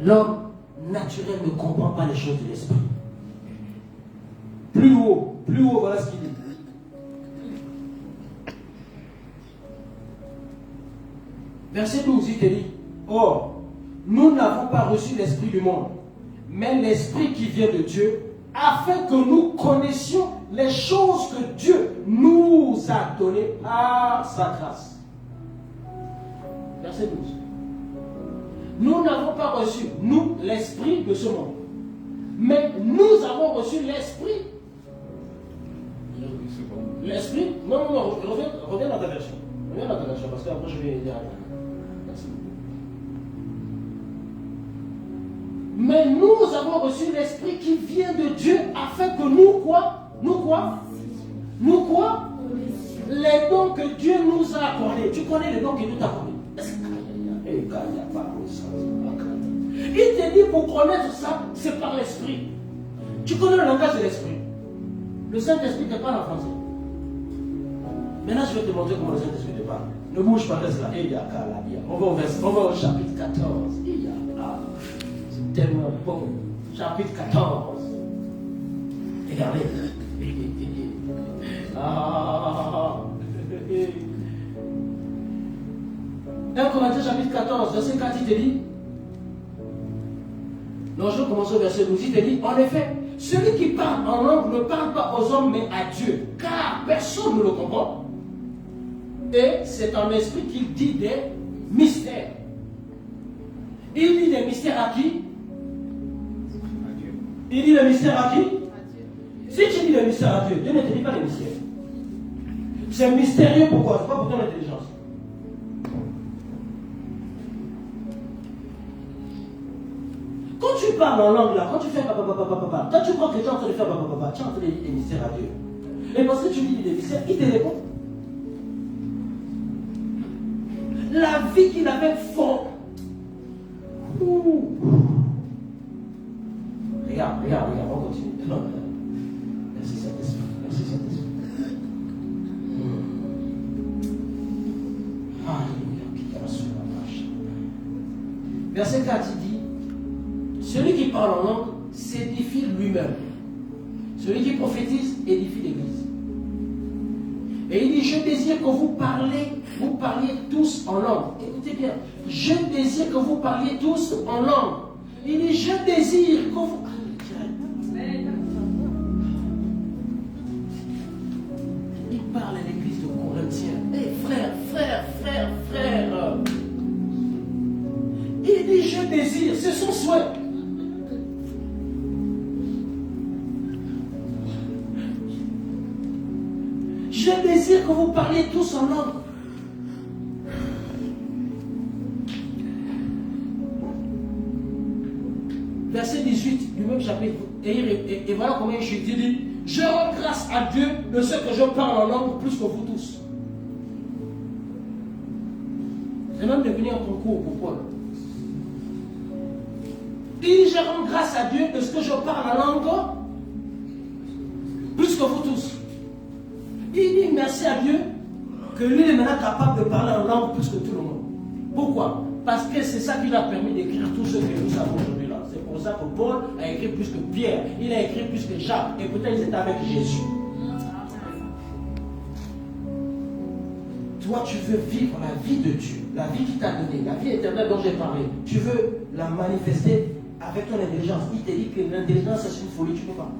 L'homme naturel ne comprend pas les choses de l'esprit. Plus haut, voilà ce qu'il dit. Verset 12, il te dit: or, nous n'avons pas reçu l'esprit du monde, mais l'esprit qui vient de Dieu, afin que nous connaissions les choses que Dieu nous a données par sa grâce. Verset 12. Nous n'avons pas reçu, nous, l'esprit de ce monde, mais nous avons reçu l'esprit. L'esprit? Non, reviens dans ta version. Reviens dans ta version, parce qu'après je vais dire. Merci. Mais nous avons reçu l'esprit qui vient de Dieu, afin que nous quoi? Nous quoi? Nous quoi? Les dons que Dieu nous a accordés. Tu connais les dons qu'il nous a accordés? Il te dit: pour connaître ça, c'est par l'esprit. Tu connais le langage de l'esprit. Le Saint-Esprit te parle en français. Maintenant, je vais te montrer comment le Saint-Esprit te parle. Ne bouge pas, reste là. On va au chapitre 14. C'est tellement bon. Chapitre 14. Regardez. 1 Corinthiens chapitre 14, verset 4, il te dit. Non, je commence au verset 12. Il te dit: en effet, celui qui parle en langue ne parle pas aux hommes, mais à Dieu, car personne ne le comprend. Et c'est en esprit qu'il dit des mystères. Il dit des mystères à qui? Il dit des mystères à qui? Si tu dis des mystères à Dieu, Dieu ne te dit pas des mystères. C'est mystérieux, pourquoi? C'est pas pour ton intelligence. Quand tu parles en langue là, quand tu fais papa, toi tu crois que tu es en train de faire papa, tu es en train de dire des mystères à Dieu. Et parce que tu dis des mystères, il te répond. La vie qu'il avait fort. Regarde, on continue. Merci Saint-Esprit. Alléluia. Verset 4, il dit, celui qui parle en langue s'édifie lui-même. Celui qui prophétise édifie l'Église. Et il dit, je désire que vous parliez tous en langue. Écoutez bien, je désire que vous parliez tous en langue. Il dit, je désire que vous... Il parle à l'église de Corinthiens. Hé frère. Il dit, je désire, c'est son souhait. Je désire que vous parliez tous en langue. Verset 18 du même chapitre. Et voilà comment je dis, je rends grâce à Dieu de ce que je parle en langue plus que vous tous. C'est même devenu un concours pour Paul. Et je rends grâce à Dieu de ce que je parle en langue plus que vous tous. Il dit merci à Dieu que lui est maintenant capable de parler en langue plus que tout le monde. Pourquoi? Parce que c'est ça qui lui a permis d'écrire tout ce que nous savons aujourd'hui là. C'est pour ça que Paul a écrit plus que Pierre, il a écrit plus que Jacques, et peut-être ils étaient avec Jésus. Toi, tu veux vivre la vie de Dieu, la vie qu'il t'a donnée, la vie éternelle dont j'ai parlé. Tu veux la manifester avec ton intelligence. Il te dit que l'intelligence c'est une folie, tu ne peux pas.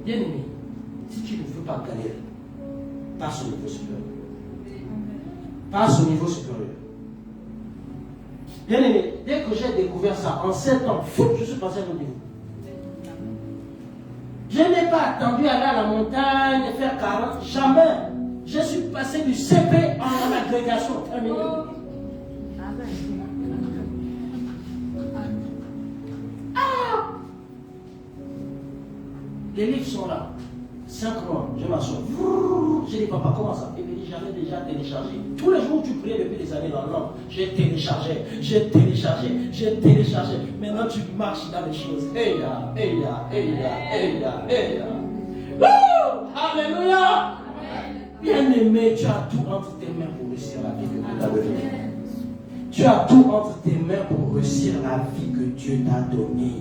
Bien aimé, si tu ne veux pas galérer, passe au niveau supérieur. Passe au niveau supérieur. Bien aimé, dès que j'ai découvert ça, en 7 ans, je suis passé à un niveau. Je n'ai pas attendu aller à la montagne, faire 40, jamais. Je suis passé du CP en agrégation. Terminé. Les livres sont là. 5 mois, je m'assois. J'ai dit, papa, comment ça? Il me dit, j'avais déjà téléchargé. Tous les jours où tu priais depuis des années dans le Nord, j'ai téléchargé. Maintenant, tu marches dans les choses. Alléluia! Bien-aimé, tu as tout entre tes mains pour réussir la vie que Dieu t'a donnée. Tu as tout entre tes mains pour réussir la vie que Dieu t'a donnée.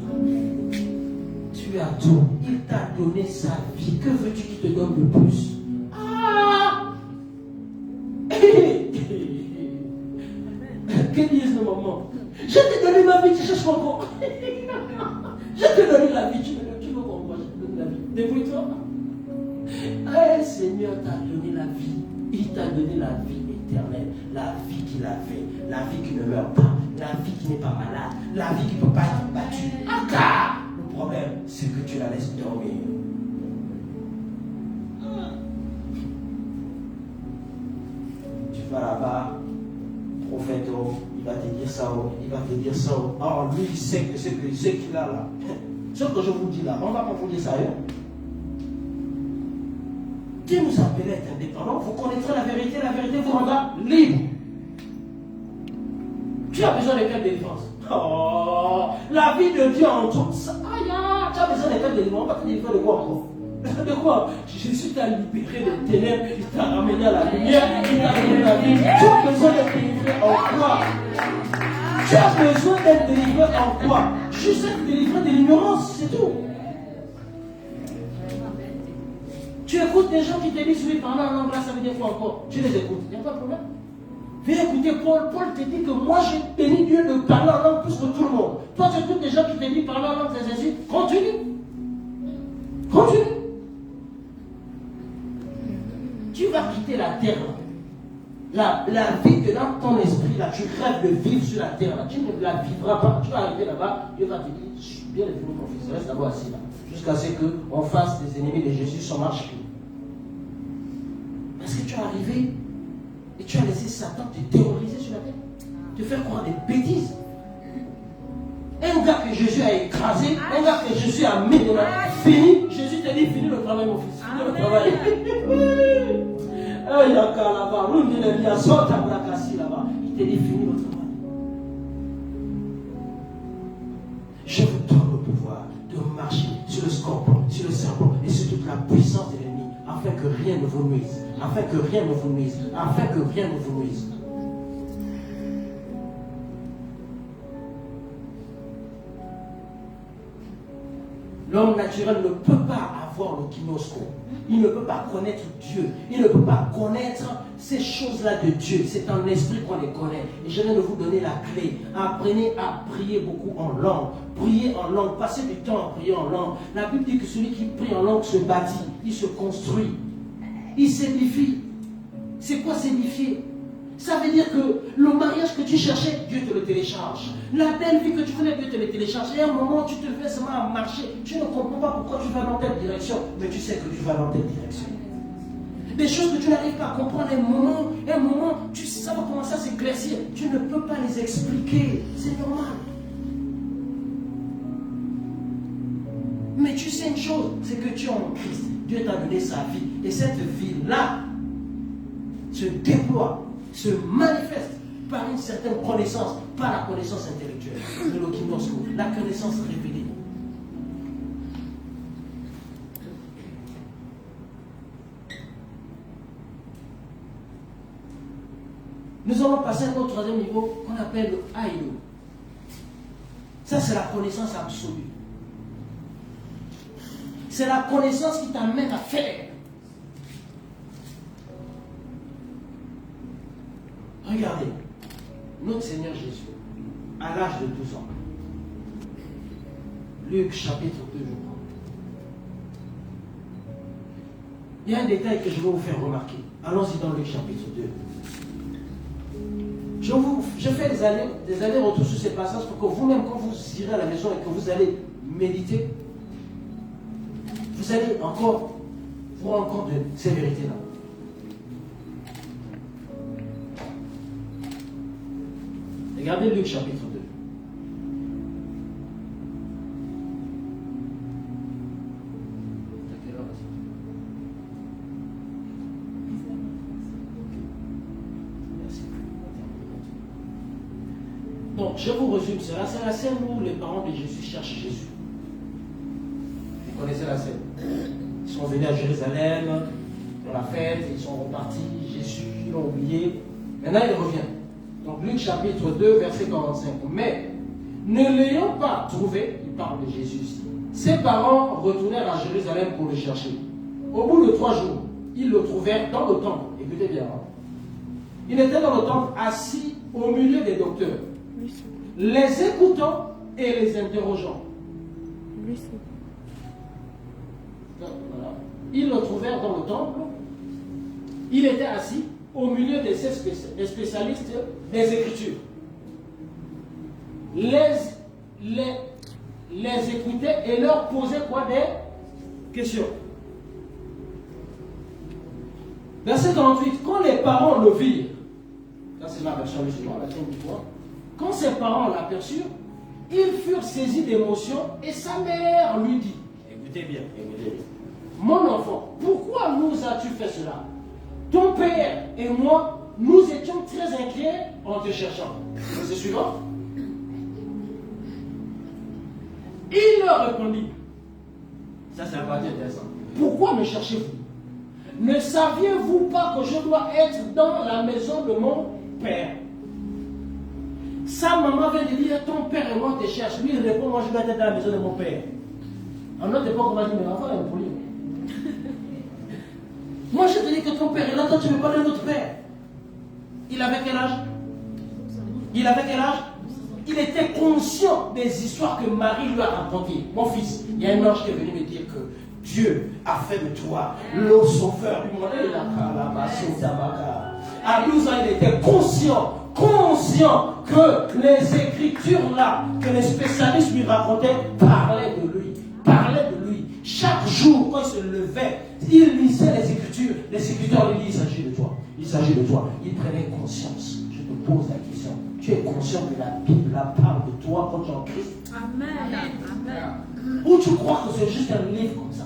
Tu as tout. Il t'a donné sa vie. Que veux-tu qu'il te donne de plus? Que disent nos mamans? Je t'ai donné ma vie, tu cherches encore. Je t'ai donné la vie, tu veux comprendre? Je t'ai donné la vie. Débrouille-toi. Seigneur t'a donné la vie. Il t'a donné la vie éternelle. La vie qu'il a fait. La vie qui ne meurt pas. La vie qui n'est pas malade. La vie qui ne peut pas être battue. Car le problème, c'est que tu la laisses dormir. Tu vas là-bas, prophète, il va te dire ça, il va te dire ça. Alors lui, il sait que c'est ce qu'il a là. Ce que je vous dis là, on va pas vous dire ça ailleurs. Dieu nous appelle à être indépendants. Vous connaîtrez la vérité vous rendra libre. Tu as besoin de quelle délivrance? Oh, la vie de Dieu en toi. Tu as besoin de quelle délivrance? On va te délivrer de quoi encore? De quoi? Jésus t'a libéré des ténèbres, il t'a ramené à la lumière, il t'a donné la vie. Tu as besoin d'être délivré en quoi? Tu as besoin d'être délivré en quoi? Juste être délivré de l'ignorance, c'est tout. Tu écoutes des gens qui te disent oui, parler en langue, là, ça veut dire quoi encore? Tu les écoutes, il n'y a pas de problème. Viens écouter Paul. Paul te dit que moi j'ai béni Dieu de parler en langue plus que tout le monde. Toi tu écoutes des gens qui te disent parler en langue, c'est Jésus. Continue. Tu vas quitter la terre. La vie que dans ton esprit, là, tu rêves de vivre sur la terre. Là. Tu ne la vivras pas. Tu vas arriver là-bas, Dieu va te dire, bien défini mon fils, reste d'abord assis là. Jusqu'à ce qu'on fasse des ennemis de Jésus sur marche. Parce que tu es arrivé et tu as laissé Satan te terroriser sur la terre. Te faire croire des bêtises. Un gars que Jésus a écrasé, un gars que Jésus a mis de la fini, Jésus t'a dit fini le travail mon fils. Fini le travail. Il t'a dit fini le travail. Je vous donne le pouvoir de marcher sur le scorpion, sur le serpent et sur toute la puissance de l'ennemi, afin que rien ne vous nuise, afin que rien ne vous nuise, afin que rien ne vous nuise. L'homme naturel ne peut pas avoir le kinosco. Il ne peut pas connaître Dieu. Il ne peut pas connaître ces choses-là de Dieu. C'est en esprit qu'on les connaît. Et je viens de vous donner la clé. Apprenez à prier beaucoup en langue. Priez en langue. Passez du temps à prier en langue. La Bible dit que celui qui prie en langue se bâtit. Il se construit. Il s'édifie. C'est quoi s'édifier? Ça veut dire que le mariage que tu cherchais, Dieu te le télécharge. La belle vie que tu voulais, Dieu te le télécharge. Et à un moment, tu te fais seulement à marcher. Tu ne comprends pas pourquoi tu vas dans telle direction, mais tu sais que tu vas dans telle direction. Des choses que tu n'arrives pas à comprendre, un moment, ça va commencer à s'éclaircir. Tu ne peux pas les expliquer. C'est normal. Mais tu sais une chose, c'est que tu es en Christ. Dieu t'a donné sa vie. Et cette vie-là se déploie, se manifeste par une certaine connaissance, pas la connaissance intellectuelle, de l'okinosko, la connaissance révélée. Nous allons passer à notre troisième niveau qu'on appelle le Aïno. Ça, c'est la connaissance absolue. C'est la connaissance qui t'amène à faire. Regardez, notre Seigneur Jésus, à l'âge de 12 ans, Luc chapitre 2, je crois. Il y a un détail que je vais vous faire remarquer. Allons-y dans Luc chapitre 2. Je fais des allers-retours sur ces passages pour que vous-même, quand vous irez à la maison et que vous allez méditer, vous allez encore vous rendre compte de ces vérités-là. Regardez Luc chapitre 2. Donc, je vous résume cela. C'est la scène où les parents de Jésus cherchent Jésus. Vous connaissez la scène. Ils sont venus à Jérusalem pour la fête, ils sont repartis. Jésus, ils l'ont oublié. Maintenant, il revient. Donc, Luc chapitre 2, verset 45. Mais, ne l'ayant pas trouvé, il parle de Jésus ici, ses parents retournèrent à Jérusalem pour le chercher. Au bout de 3 jours, ils le trouvèrent dans le temple. Écoutez bien. Il était dans le temple, assis au milieu des docteurs, les écoutant et les interrogeant. Voilà. Ils le trouvèrent dans le temple. Il était assis au milieu des spécialistes des Écritures. Les écoutait et leur posait quoi? Des questions. Verset 48. Quand les parents le virent, ça c'est la version musulmane, la scène du toit. Quand ses parents l'aperçurent, ils furent saisis d'émotion et sa mère lui dit, écoutez bien, mon enfant, pourquoi nous as-tu fait cela? Ton père et moi, nous étions très inquiets en te cherchant. C'est suivant. Il leur répondit, ça c'est un parti intéressant, pourquoi me cherchez-vous? Ne saviez-vous pas que je dois être dans la maison de mon père? Sa maman vient de dire, ton père et moi te cherchent. Lui, il répond, moi je dois être dans la maison de mon père. En notre époque, on va dire, mais l'enfant est impoli. Moi, je te dis que ton père est là, toi tu me parles de notre père. Il avait quel âge? Il était conscient des histoires que Marie lui a racontées. Mon fils, il y a un ange qui est venu me dire que Dieu a fait de toi le sauveur du monde. À 12 ans, il était conscient que les écritures là, que les spécialistes lui racontaient, parlaient de lui. Chaque jour, quand il se levait, il lisait les écritures. Les écriteurs lui disaient, il s'agit de toi. Il prenait conscience. Je te pose la question. Tu es conscient que la Bible parle de toi quand tu es en Christ? Amen. Ou tu crois que c'est juste un livre comme ça?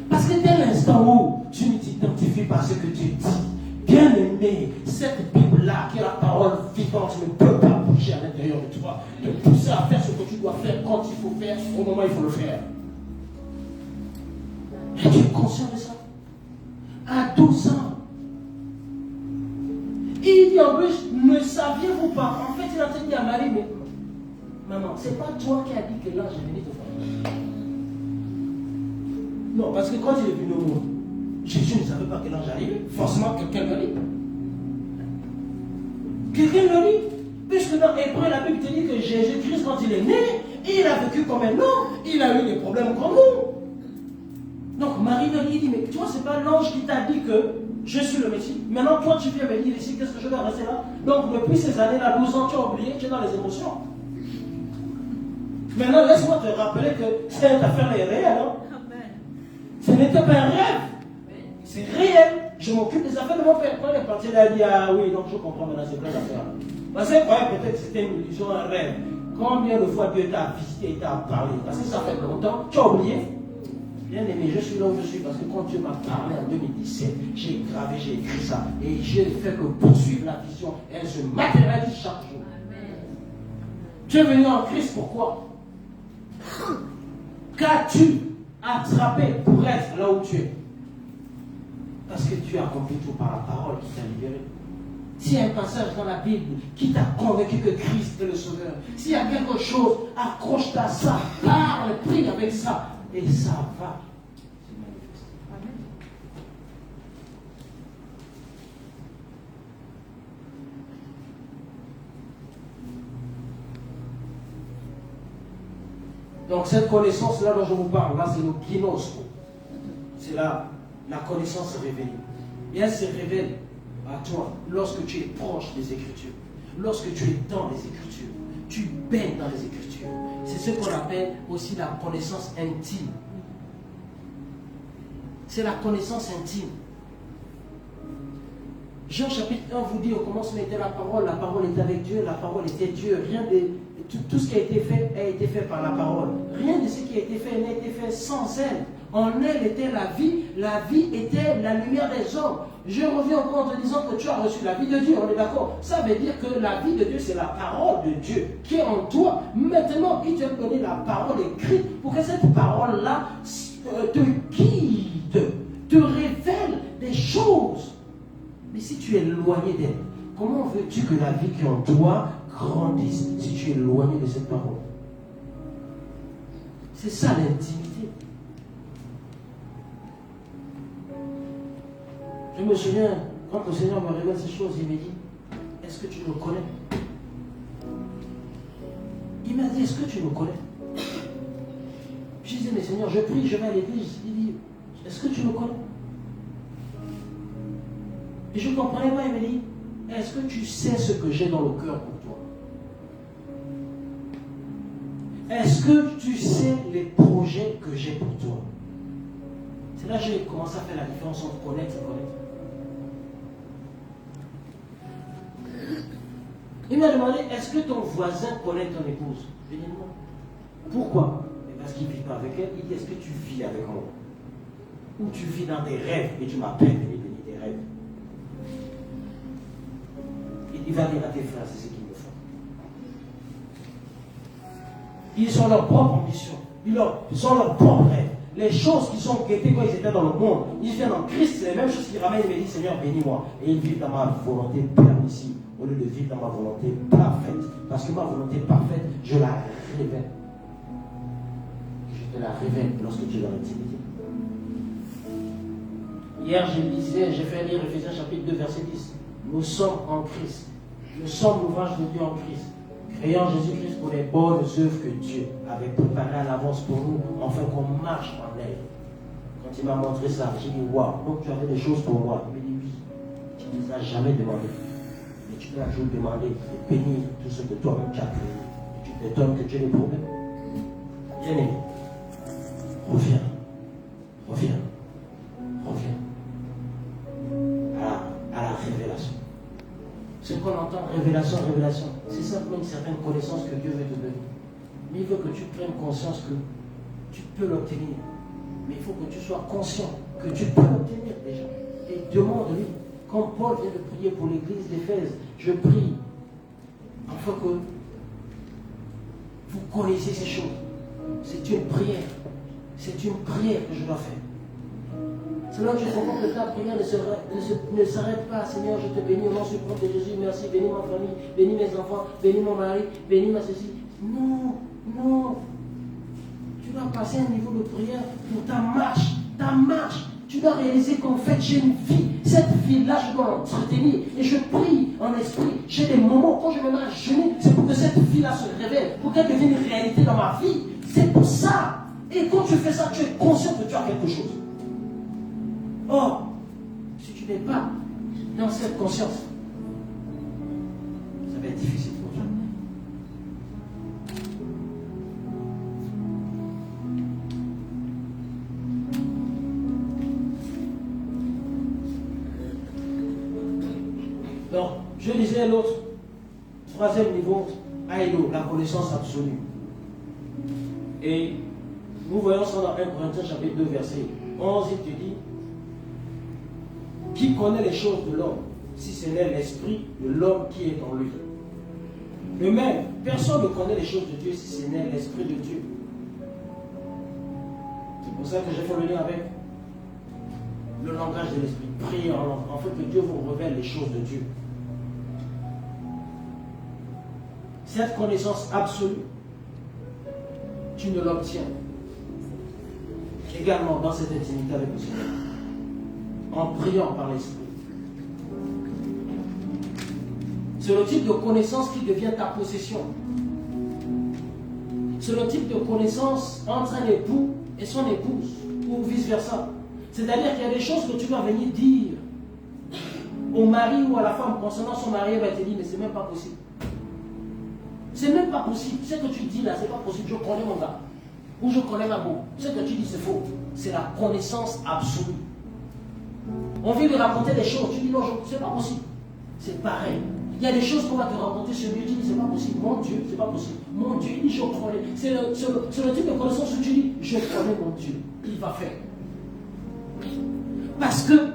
Parce que dès l'instant où tu ne t'identifies pas à ce que tu dis, bien aimé, cette Bible-là, qui est la parole vivante, ne peut pas bouger à l'intérieur de toi, te pousser à faire ce que tu dois faire quand il faut faire, au moment où il faut le faire. Et tu es conscient de ça? À 12 ans. Il dit en plus, ne saviez-vous pas? En fait, il a dit à Marie, mais maman, c'est pas toi qui as dit que l'ange est venu te voir. Non, parce que quand il est venu au monde, Jésus ne savait pas quel âge arrivait. Forcément, quelqu'un l'a dit. Quelqu'un l'a dit. Puisque dans Hébreu, la Bible te dit que Jésus-Christ, quand il est né, il a vécu comme un homme. Il a eu des problèmes comme nous. Donc Marie lui dit, mais toi, c'est pas l'ange qui t'a dit que je suis le Messie. Maintenant, toi, tu viens me dire ici, qu'est-ce que je dois rester là? Donc, depuis ces années-là, 12 ans, tu as oublié, tu es dans les émotions. Maintenant, laisse-moi te rappeler que cette affaire est réelle. Hein? Ce n'était pas un rêve. C'est réel. Je m'occupe des affaires de mon père. Quand il est parti, il a dit, ah oui, donc je comprends maintenant, c'est plein d'affaires. Parce qu'il croyait peut-être que c'était une illusion, un rêve. Combien de fois Dieu t'a visité et t'a parlé? Parce que ça fait longtemps, tu as oublié. Bien aimé, je suis là où je suis parce que quand Dieu m'a parlé en 2017, j'ai gravé, j'ai écrit ça. Et j'ai fait que poursuivre la vision. Elle se matérialise chaque jour. Amen. Tu es venu en Christ, pourquoi? Qu'as-tu attrapé pour être là où tu es? Parce que tu as accompli tout par la parole qui t'a libéré. S'il y a un passage dans la Bible qui t'a convaincu que Christ est le Sauveur, s'il y a quelque chose, accroche-toi à ça, parle, prie avec ça, et ça va se manifester. Amen. Donc cette connaissance-là dont je vous parle, là c'est le ginosko. C'est la connaissance révélée. Et elle se révèle à toi lorsque tu es proche des Écritures, lorsque tu es dans les Écritures, tu baignes dans les Écritures. C'est ce qu'on appelle aussi la connaissance intime. C'est la connaissance intime. Jean chapitre 1 vous dit au commencement était la parole était avec Dieu, la parole était Dieu. Rien de tout ce qui a été fait par la parole. Rien de ce qui a été fait n'a été fait sans elle. En elle était la vie était la lumière des hommes. Je reviens encore en te disant que tu as reçu la vie de Dieu, on est d'accord? Ça veut dire que la vie de Dieu, c'est la parole de Dieu qui est en toi. Maintenant, il t'a donné la parole écrite pour que cette parole-là te guide, te révèle des choses. Mais si tu es éloigné d'elle, comment veux-tu que la vie qui est en toi grandisse si tu es éloigné de cette parole? C'est ça l'intimité. Je me souviens, quand le Seigneur me révèle ces choses, il me dit, est-ce que tu me connais? Il m'a dit, est-ce que tu me connais? Je disais, mais Seigneur, je prie, je vais à l'église. Il dit, est-ce que tu me connais? Et je ne comprenais pas, il me dit, est-ce que tu sais ce que j'ai dans le cœur pour toi? Est-ce que tu sais les projets que j'ai pour toi? C'est là que j'ai commencé à faire la différence entre connaître et connaître. Il m'a demandé, est-ce que ton voisin connaît ton épouse? Je lui ai dit non. Pourquoi? Parce qu'il ne vit pas avec elle. Il dit, est-ce que tu vis avec moi? Ou tu vis dans des rêves et tu m'appelles venir bénir tes rêves? Il va dire à tes frères, c'est ce qu'ils me font. Ils ont leur propre ambition. Ils ont leur propre rêve. Les choses qui sont guettées quand ils étaient dans le monde, ils viennent en Christ, c'est les mêmes choses qu'ils ramènent. Ils me disent, Seigneur, bénis-moi. Et ils vivent dans ma volonté permissive, au lieu de vivre dans ma volonté parfaite. Parce que ma volonté parfaite, je la révèle. Je te la révèle lorsque tu es dans l'intimité. Hier, j'ai fait lire Ephésiens chapitre 2, verset 10. Nous sommes en Christ. Nous sommes l'ouvrage de Dieu en Christ. Créant Jésus-Christ pour les bonnes œuvres que Dieu avait préparées à l'avance pour nous, afin qu'on marche en elle. Quand il m'a montré ça, j'ai dit, waouh, donc tu avais des choses pour moi. Il me dit, oui, tu ne les as jamais demandées. Mais tu peux un jour demander de bénir tout ce que toi-même tu as créé. Et tu t'étonnes que Dieu ait des problèmes. Bien aimé, reviens. À la révélation. Ce qu'on entend, révélation, c'est simplement une certaine connaissance que Dieu veut te donner. Mais il veut que tu prennes conscience que tu peux l'obtenir. Mais il faut que tu sois conscient que tu peux l'obtenir déjà. Et demande-lui, comme Paul vient de prier pour l'église d'Éphèse, je prie afin que vous connaissiez ces choses. C'est une prière. C'est une prière que je dois faire. C'est là que je comprends que ta prière ne s'arrête pas. Seigneur, je te bénis au nom suprême de Jésus. Merci. Bénis ma famille, bénis mes enfants, bénis mon mari, bénis ma ceci. Non. Tu dois passer un niveau de prière pour ta marche ta marche, tu dois réaliser qu'en fait, j'ai une vie. Cette vie-là, je dois l'entretenir. Et je prie en esprit. J'ai des moments, quand je me mets à jeûner, c'est pour que cette vie-là se révèle, pour qu'elle devienne une réalité dans ma vie. C'est pour ça. Et quand tu fais ça, tu es conscient que tu as quelque chose. Or, si tu n'es pas dans cette conscience, ça va être difficile pour toi. Donc, je disais l'autre, troisième niveau, Aïdo, la connaissance absolue. Et nous voyons ça dans 1 Corinthiens chapitre 2, verset 11, il te dit, qui connaît les choses de l'homme, si ce n'est l'esprit de l'homme qui est en lui. De même, personne ne connaît les choses de Dieu si ce n'est l'esprit de Dieu. C'est pour ça que j'ai fait le lien avec le langage de l'esprit. Priez en langue. En fait, que Dieu vous révèle les choses de Dieu. Cette connaissance absolue, tu ne l'obtiens également dans cette intimité avec le Seigneur, en priant par l'Esprit. C'est le type de connaissance qui devient ta possession. C'est le type de connaissance entre un époux et son épouse, ou vice-versa. C'est-à-dire qu'il y a des choses que tu vas venir dire au mari ou à la femme concernant son mari, elle va te dire, mais c'est même pas possible. C'est même pas possible. Ce que tu dis là, c'est pas possible. Je connais mon gars. Ou je connais ma go. Ce que tu dis, c'est faux. C'est la connaissance absolue. On vient de raconter des choses. Tu dis non, c'est pas possible. C'est pareil. Il y a des choses qu'on va te raconter sur Dieu. Tu dis c'est pas possible. Mon Dieu, c'est pas possible. Mon Dieu, il dit je connais. C'est le type de connaissance où tu dis je connais mon Dieu. Il va faire. Parce que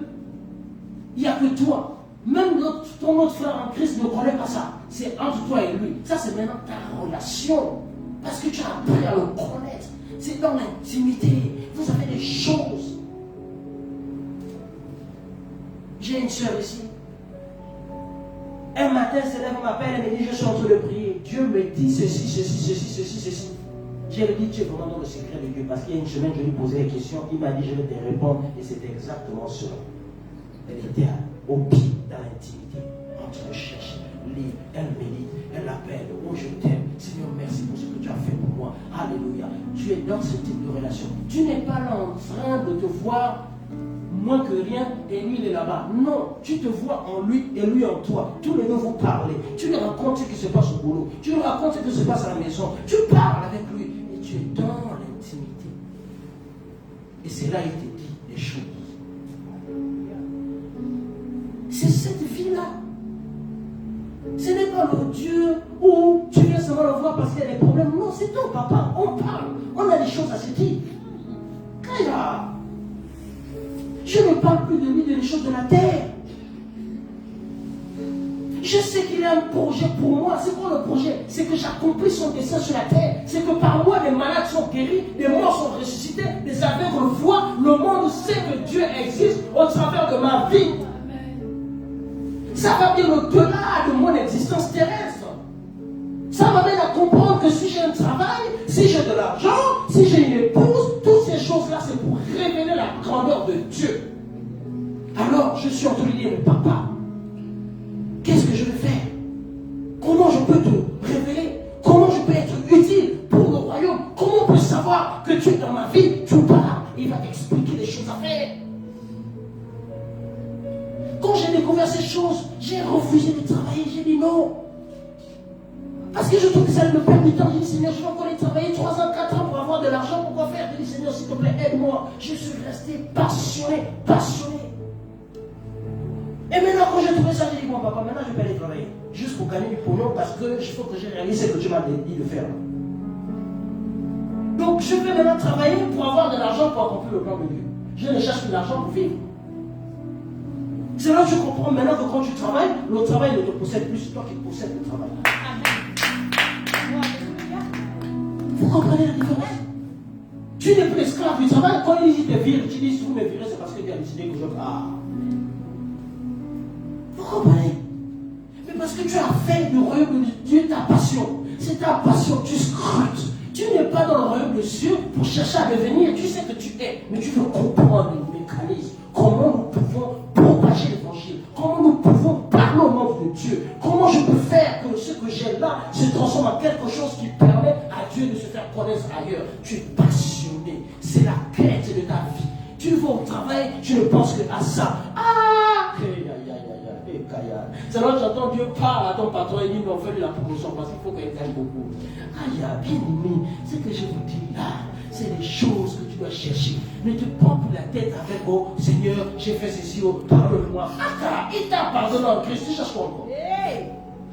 il n'y a que toi. Même ton autre frère en Christ ne connaît pas ça. C'est entre toi et lui. Ça, c'est maintenant ta relation. Parce que tu as appris à le connaître. C'est dans l'intimité. Vous avez des choses. J'ai une soeur ici. Un matin, elle se lève, elle m'appelle, elle me dit, je suis en train de prier. Dieu me dit ceci. J'ai dit, tu es vraiment dans le secret de Dieu. Parce qu'il y a une semaine, je lui posais des questions. Il m'a dit, je vais te répondre. Et c'était exactement cela. Elle était au pied, dans l'intimité, en train de chercher, lire, elle médite, elle appelle, oh je t'aime, Seigneur merci pour ce que tu as fait pour moi, alléluia. Tu es dans ce type de relation. Tu n'es pas là en train de te voir moins que rien et lui il est là-bas. Non, tu te vois en lui et lui en toi. Tous les deux vous parlez. Tu lui racontes ce qui se passe au boulot. Tu lui racontes ce qui se passe à la maison. Tu parles avec lui et tu es dans l'intimité. Et c'est là qu'il te dit des choses. C'est cette vie-là. Ce n'est pas le Dieu où tu viens seulement le voir parce qu'il y a des problèmes. Non, c'est ton papa. On parle. On a des choses à se dire. Kaya. Je ne parle plus de lui, des choses de la terre. Je sais qu'il a un projet pour moi. C'est quoi le projet? C'est que j'accomplis son dessein sur la terre. C'est que par moi, des malades sont guéris, des morts sont ressuscités, des aveugles voient. Le monde sait que Dieu existe au travers de ma vie. Ça va bien au-delà de mon existence terrestre. Ça m'amène à comprendre que si j'ai un travail, si j'ai de l'argent, si j'ai une épouse, toutes ces choses-là, c'est pour révéler la grandeur de Dieu. Alors, je suis en train de lui dire, mais papa, qu'est-ce que je vais faire? Comment je peux te révéler? Comment je peux être utile pour le royaume? Comment on peut savoir que tu es dans ma vie? Tu parles, il va t'expliquer des choses à faire. Quand j'ai découvert ces choses, j'ai refusé de travailler. J'ai dit non. Parce que je trouve que ça me perd du temps. J'ai dit Seigneur, je vais encore aller travailler 3 ans, 4 ans pour avoir de l'argent. Pourquoi faire? J'ai dit Seigneur, s'il te plaît, aide-moi. Je suis resté passionné. Et maintenant, quand j'ai trouvé ça, j'ai dit bon papa, maintenant je vais aller travailler. Juste pour gagner du pognon parce que il faut que j'ai réalisé ce que tu m'as dit de faire. Donc je vais maintenant travailler pour avoir de l'argent pour accomplir le plan de Dieu. Je ne cherche plus d'argent pour vivre. C'est là que je comprends maintenant que quand tu travailles, le travail ne te possède plus, c'est toi qui possèdes le travail. Vous comprenez la différence? Tu n'es plus esclave du travail. Quand il dit te vire, tu dis si vous me virez, c'est parce que tu as décidé que je pars. Vous comprenez? Mais parce que tu as fait du royaume de Dieu ta passion. C'est ta passion, tu scrutes. Tu n'es pas dans le royaume des cieux pour chercher à devenir. Tu sais que tu es, mais tu veux comprendre le mécanisme. Comment nous pouvons propager l'évangile. Comment nous pouvons parler au nom de Dieu. Comment je peux faire que ce que j'ai là se transforme en quelque chose qui permet à Dieu de se faire connaître ailleurs. Tu es passionné. C'est la quête de ta vie. Tu vas au travail, tu ne penses que à ça. Ah! C'est là que j'entends Dieu parler à ton patron et dit on fait de la promotion parce qu'il faut qu'il gagne beaucoup. Aïe, bien aimé, ce que je vous dis là, c'est les choses que tu dois chercher. Ne te prends plus la tête avec oh Seigneur, j'ai fait ceci, oh, pardonne-moi. Ah, il t'a pardonné en Christ, tu cherches quoi encore?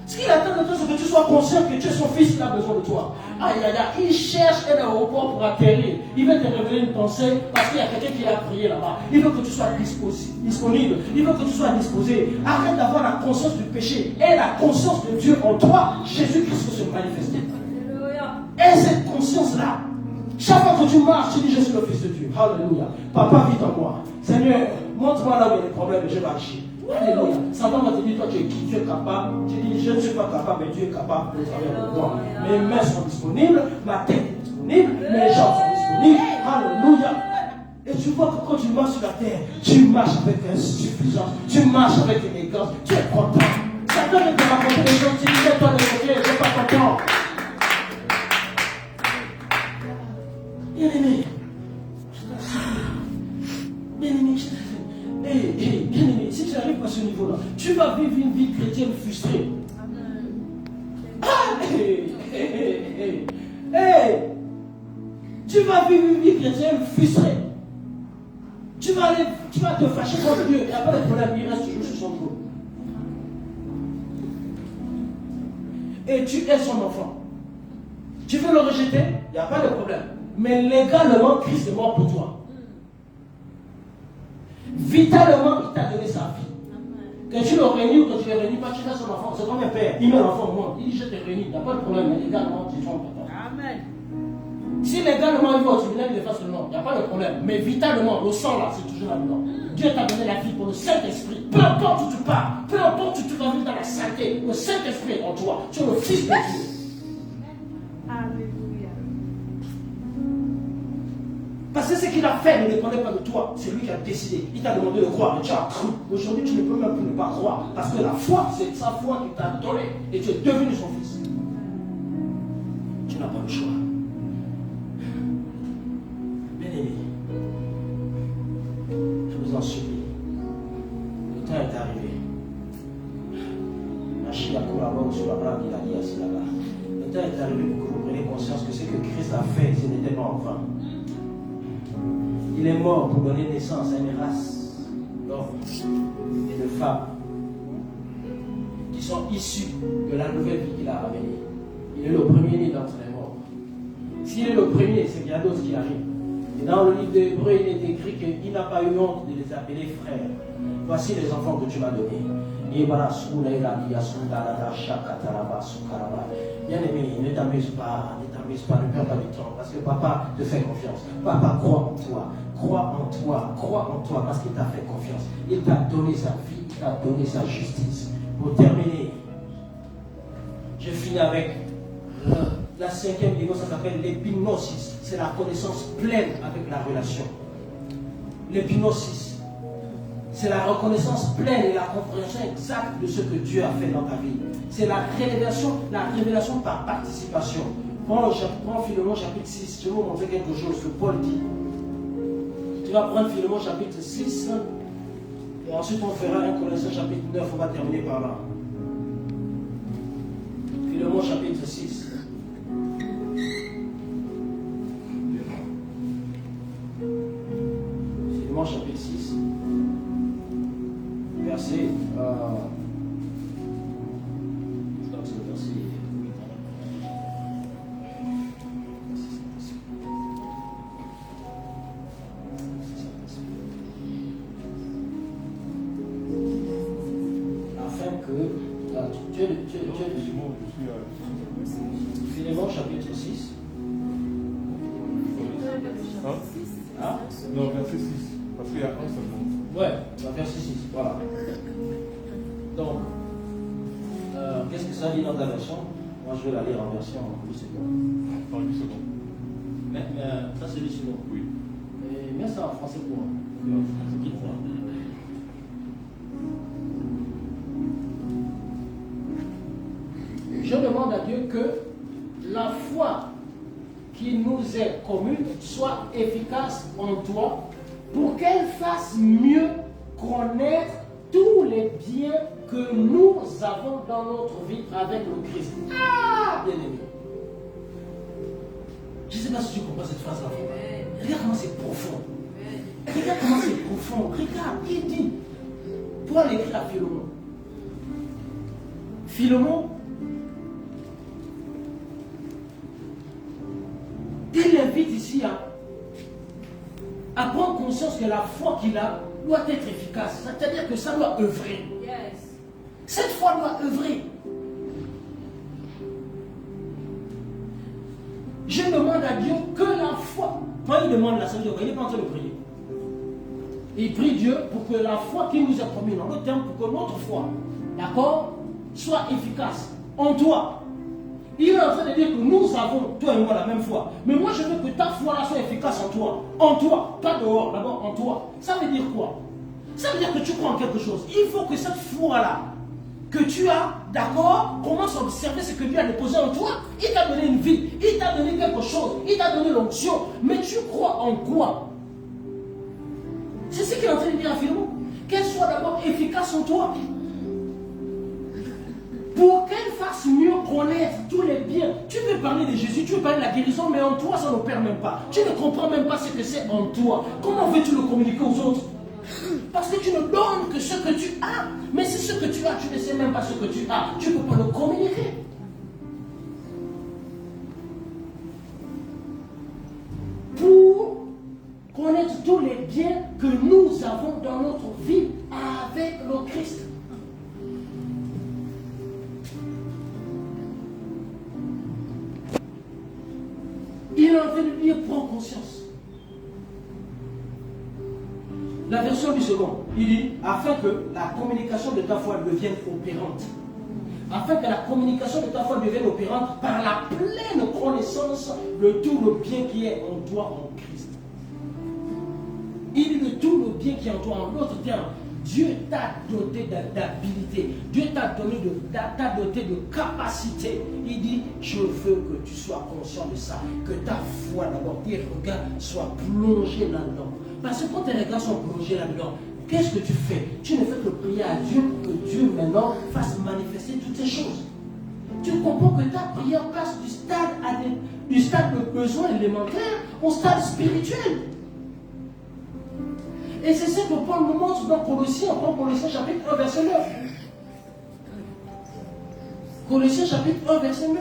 Ce qu'il attend de toi, c'est que tu sois conscient que tu es son fils, il a besoin de toi. Aïe, aïe, aïe, il cherche un aéroport pour atterrir. Il veut te révéler une pensée parce qu'il y a quelqu'un qui l'a prié là-bas. Il veut que tu sois disponible. Il veut que tu sois disposé. Arrête d'avoir la conscience du péché. Et la conscience de Dieu en toi, Jésus-Christ peut se manifester. Et cette conscience-là, chaque fois que tu marches, tu dis je suis le fils de Dieu. Alléluia. Papa, vite en moi. Seigneur, montre-moi là où il y a des problèmes et je vais agir. Alléluia. Satan va te dire, toi tu es qui? Tu es capable. Tu dis, je ne suis pas capable, mais Dieu est capable de travailler avec moi. Mes mains sont disponibles, ma tête est disponible, mes jambes sont disponibles. Alléluia. Et tu vois que quand tu marches sur la terre, tu marches avec insuffisance, tu marches avec élégance, tu es content. Satan ne te raconter des choses, tu dis, toi de côté, je ne suis pas content. Bien-aimé, bien-aimé, bien-aimé, si tu n'arrives pas à ce niveau-là, tu vas vivre une vie chrétienne frustrée. Tu vas vivre une vie chrétienne frustrée. Tu vas te fâcher contre Dieu. Il n'y a pas de problème, il reste toujours sur son trône. Et tu es son enfant. Tu veux le rejeter, il n'y a pas de problème. Mais légalement, Christ est mort pour toi. Vitalement, il t'a donné sa vie. Que tu le réunis ou que tu ne le réunis pas, tu es son enfant. C'est comme un père. Il met l'enfant au monde. Il dit je te réunis. Il n'y a pas de problème. Mais légalement, tu es son papa. Amen. Si légalement il va au tribunal, il efface le nom. Il n'y a pas de problème. Mais vitalement, le sang là, c'est toujours là-dedans. Dieu t'a donné la vie pour le Saint-Esprit. Peu importe où tu pars, peu importe où tu vas vivre dans la saleté, le Saint-Esprit est en toi. Tu es le Fils de Dieu. Parce que ce qu'il a fait ne dépendait pas de toi, c'est lui qui a décidé. Il t'a demandé de croire et tu as cru. Aujourd'hui, tu ne peux même plus ne pas croire. Parce que la foi, c'est sa foi qui t'a donné et tu es devenu son fils. Tu n'as pas le choix. Bien-aimé, je vous en supplie. Le temps est arrivé. Machia Kouraba ou Soulaba, il a dit assis là-bas. Le temps est arrivé pour que vous preniez conscience que ce que Christ a fait, ce n'était pas en vain. Il est mort pour donner naissance à une race d'hommes et de femmes qui sont issus de la nouvelle vie qu'il a ramenée. Il est le premier-né d'entre les morts. S'il est le premier, c'est qu'il y a d'autres qui arrivent. Et dans le livre d'Hébreux, il est écrit qu'il n'a pas eu honte de les appeler frères. Voici les enfants que tu m'as donnés. Bien aimé, ne t'amuse pas, ne perds pas du temps, parce que papa te fait confiance. Papa croit en toi, parce qu'il t'a fait confiance. Il t'a donné sa vie, il t'a donné sa justice. Pour terminer, je finis avec la cinquième niveau, ça s'appelle l'épignosis. C'est la connaissance pleine avec la relation. L'épignosis. C'est la reconnaissance pleine et la compréhension exacte de ce que Dieu a fait dans ta vie. C'est la révélation par participation. Prends Philémon chapitre 6, je vais vous montrer quelque chose que Paul dit. Tu vas prendre Philémon chapitre 6, et ensuite on fera 1 Corinthiens chapitre 9, on va terminer par là. Philémon chapitre 6. Philémon chapitre 6. Verset, je crois que c'est le verset 8. Afin que Philémon chapitre 6. Hein? Non, verset 6. Parce qu'il y a un seulement. Ouais, verset 6, voilà. Donc, qu'est-ce que ça dit dans ta version? Moi, je vais la lire en version 8 secondes. Dans 8 secondes. Mais ça, c'est 8 secondes. Oui. Mais ça en français pour moi. C'est qui ça? Je demande à Dieu que la foi qui nous est commune soit efficace en toi pour qu'elle fasse mieux connaître tous les biens que nous avons dans notre vie avec le Christ. Ah, bien aimé. Je ne sais pas si tu comprends cette phrase-là. Regarde comment c'est profond. Regarde comment c'est profond. Regarde, il dit. Paul écrit à Philémon. Philémon, il l'invite ici à prendre conscience que la foi qu'il a doit être efficace. C'est-à-dire que ça doit œuvrer. Yes. Cette foi doit œuvrer. Je demande à Dieu que la foi, quand il demande la salut, il n'est pas en train de prier. Il prie Dieu pour que la foi qui nous est promise, en d'autres termes, pour que notre foi, d'accord, soit efficace en toi. Il est en train de dire que nous avons, toi et moi, la même foi. Mais moi, je veux que ta foi là soit efficace en toi. En toi, pas dehors, d'abord en toi. Ça veut dire quoi? Ça veut dire que tu crois en quelque chose. Il faut que cette foi-là, que tu as, d'accord, commence à observer ce que Dieu a déposé en toi. Il t'a donné une vie, il t'a donné quelque chose, il t'a donné l'onction. Mais tu crois en quoi? C'est ce qu'il est en train de dire à Philémon. Qu'elle soit d'abord efficace en toi. Pour qu'elle fasse mieux connaître tous les biens. Tu veux parler de Jésus, tu veux parler de la guérison, mais en toi, ça n'opère même pas. Tu ne comprends même pas ce que c'est en toi. Comment veux-tu le communiquer aux autres? Parce que tu ne donnes que ce que tu as. Mais si ce que tu as, tu ne sais même pas ce que tu as, tu ne peux pas le communiquer. Pour connaître tous les biens que nous avons dans notre vie avec le Christ. Il est en train de dire, prends conscience. La version du second, il dit, afin que la communication de ta foi devienne opérante. Afin que la communication de ta foi devienne opérante par la pleine connaissance de tout le bien qui est en toi en Christ. Il dit de tout le bien qui est en toi. En d'autres termes, Dieu t'a doté d'habilité. Dieu t'a doté de capacité. Il dit, je veux que tu sois conscient de ça. Que ta foi, d'abord, tes regards soient plongés là-dedans. Parce que quand tes regards sont plongés là-dedans, qu'est-ce que tu fais? Tu ne fais que prier à Dieu pour que Dieu maintenant fasse manifester toutes ces choses. Tu comprends que ta prière passe du stade de besoin élémentaire au stade spirituel. Et c'est ce que Paul nous montre dans Colossiens chapitre 1, verset 9. Colossiens chapitre 1, verset 9.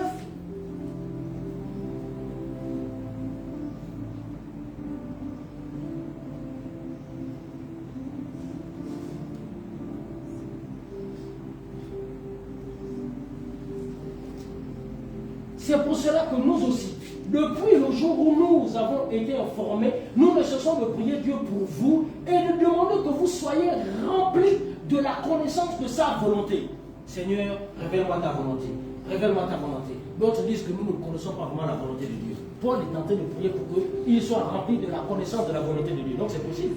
C'est pour cela que nous aussi, depuis le jour où nous avons été informés, nous ne cessons de prier Dieu pour vous et de demander que vous soyez remplis de la connaissance de sa volonté. Seigneur, révèle-moi ta volonté. Révèle-moi ta volonté. D'autres disent que nous ne connaissons pas vraiment la volonté de Dieu. Paul est en train de prier pour qu'il soit rempli de la connaissance de la volonté de Dieu. Donc c'est possible.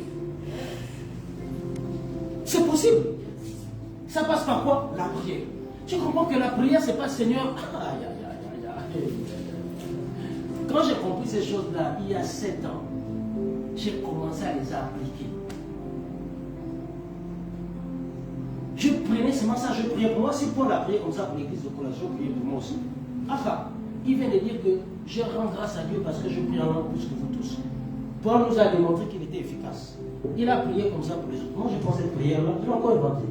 C'est possible. Ça passe par quoi? La prière. Tu comprends que la prière, c'est pas Seigneur. Quand j'ai compris ces choses-là, il y a 7 ans, j'ai commencé à les appliquer. Je prenais seulement ça, je priais pour moi. Si Paul a prié comme ça pour l'église de Colosse, je priais pour moi aussi. Enfin, il vient de dire que je rends grâce à Dieu parce que je prie en plus que vous tous. Paul nous a démontré qu'il était efficace. Il a prié comme ça pour les autres. Moi, je prends cette prière-là, je l'ai encore inventée.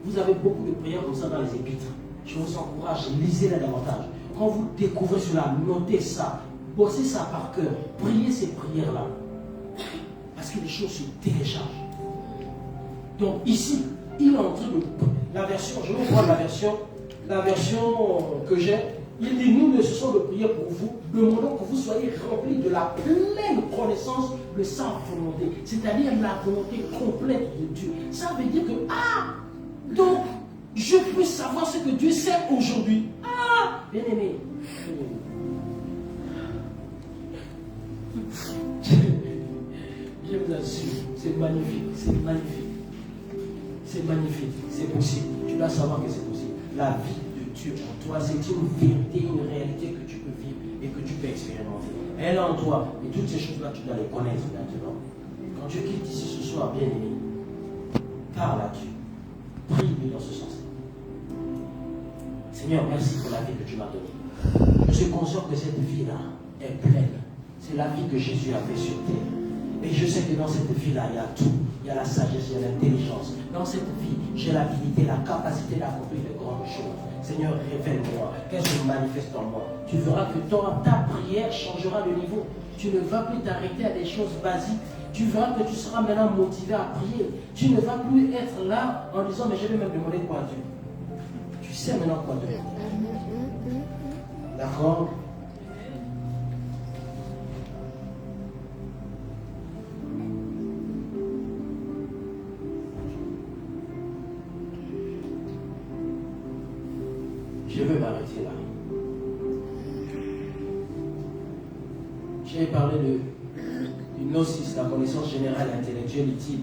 Vous avez beaucoup de prières comme ça dans les épîtres. Je vous encourage, lisez-les davantage. Quand vous découvrez cela, notez ça, bossez ça par cœur, priez ces prières-là. Parce que les choses se téléchargent. Donc ici, il est en train de... La version, je vais vous prendre la version que j'ai. Il dit, nous ne cessons de prier pour vous, demandons que vous soyez remplis de la pleine connaissance de sa volonté. C'est-à-dire la volonté complète de Dieu. Ça veut dire que, donc, je puisse savoir ce que Dieu sait aujourd'hui. Ah, bien-aimé. Je vous assure, c'est magnifique, c'est magnifique. C'est magnifique, c'est possible. Tu dois savoir que c'est possible. La vie de Dieu en toi, c'est une vérité, une réalité que tu peux vivre et que tu peux expérimenter. Elle est en toi. Et toutes ces choses-là, tu dois les connaître maintenant. Quand tu quittes ici ce soir, bien-aimé, parle à Dieu. Prie-lui dans ce sens. Seigneur, merci pour la vie que tu m'as donnée. Je suis conscient que cette vie-là est pleine. C'est la vie que Jésus a fait sur terre. Et je sais que dans cette vie-là, il y a tout. Il y a la sagesse, il y a l'intelligence. Dans cette vie, j'ai l'habilité, la capacité d'accomplir de grandes choses. Seigneur, révèle-moi. Qu'est-ce que je manifeste en moi? Tu verras que ta prière changera de niveau. Tu ne vas plus t'arrêter à des choses basiques. Tu verras que tu seras maintenant motivé à prier. Tu ne vas plus être là en disant, mais je vais même demander quoi à Dieu. Tu sais maintenant quoi demander. D'accord? Je veux m'arrêter là. J'ai parlé du gnosis, la connaissance générale intellectuelle utile,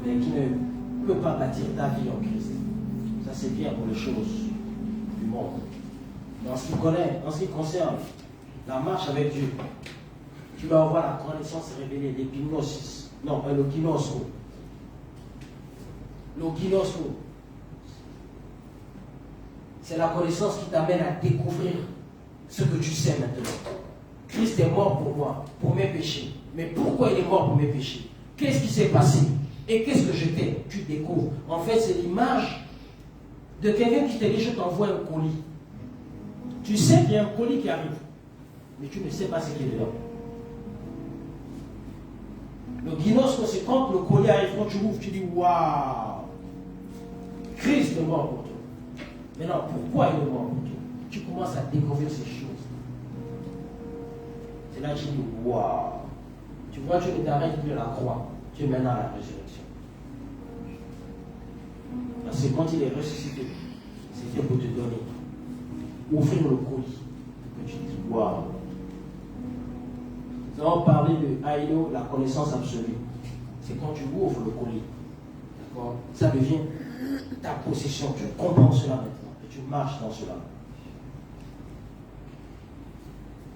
mais qui ne peut pas bâtir ta vie en Christ. Ça c'est bien pour les choses du monde. Mais en ce qui concerne la marche avec Dieu, tu dois avoir la connaissance révélée, l'épignosis. Non, pas le ginoso. Le ginoso. C'est la connaissance qui t'amène à découvrir ce que tu sais maintenant. Christ est mort pour moi, pour mes péchés. Mais pourquoi il est mort pour mes péchés? Qu'est-ce qui s'est passé? Et qu'est-ce que j'étais? Tu découvres. En fait, c'est l'image de quelqu'un qui te dit, je t'envoie un colis. Tu sais qu'il y a un colis qui arrive, mais tu ne sais pas ce qui est dedans. Le ginosko, c'est quand le colis arrive, quand tu ouvres, tu dis, waouh, Christ est mort pour toi. Maintenant, pourquoi il est mort pour toi? Tu commences à découvrir ces choses. C'est là que tu dis, waouh. Tu vois, tu ne t'arrêtes plus à la croix. Tu es maintenant à la résurrection. Parce que quand il est ressuscité, c'était pour te donner, offrir le colis. Que tu dis, waouh. Nous avons parlé de Aïno, la connaissance absolue. C'est quand tu ouvres le colis. D'accord? Ça devient ta possession. Tu comprends cela maintenant. Et tu marches dans cela.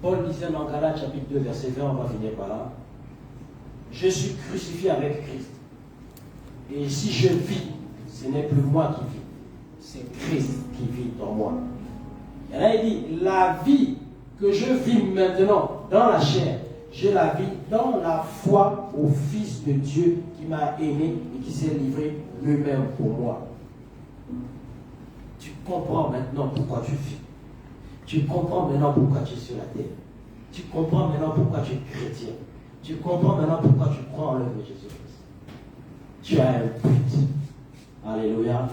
Paul disait dans Galates chapitre 2, verset 20, on va finir par là. Je suis crucifié avec Christ. Et si je vis, ce n'est plus moi qui vis. C'est Christ qui vit en moi. Et là, il dit, la vie que je vis maintenant dans la chair, je la vis dans la foi au Fils de Dieu qui m'a aimé et qui s'est livré lui-même pour moi. Tu comprends maintenant pourquoi tu vis. Tu comprends maintenant pourquoi tu es sur la terre. Tu comprends maintenant pourquoi tu es chrétien. Tu comprends maintenant pourquoi tu crois en l'œuvre de Jésus-Christ. Tu as un but. Alléluia.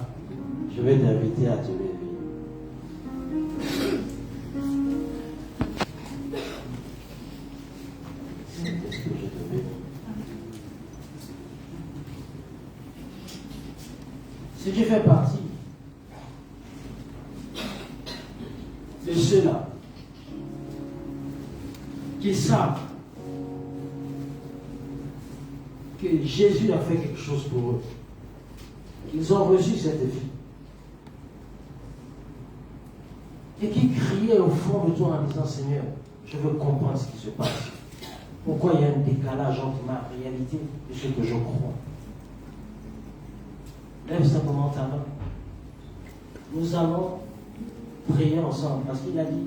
Je vais t'inviter à te lever. Si tu fais partie de ceux-là qui savent que Jésus a fait quelque chose pour eux, qu'ils ont reçu cette vie, et qui criaient au fond de toi en disant, Seigneur, je veux comprendre ce qui se passe. Pourquoi il y a un décalage entre ma réalité et ce que je crois? Lève simplement ta main. Nous allons prier ensemble parce qu'il a dit,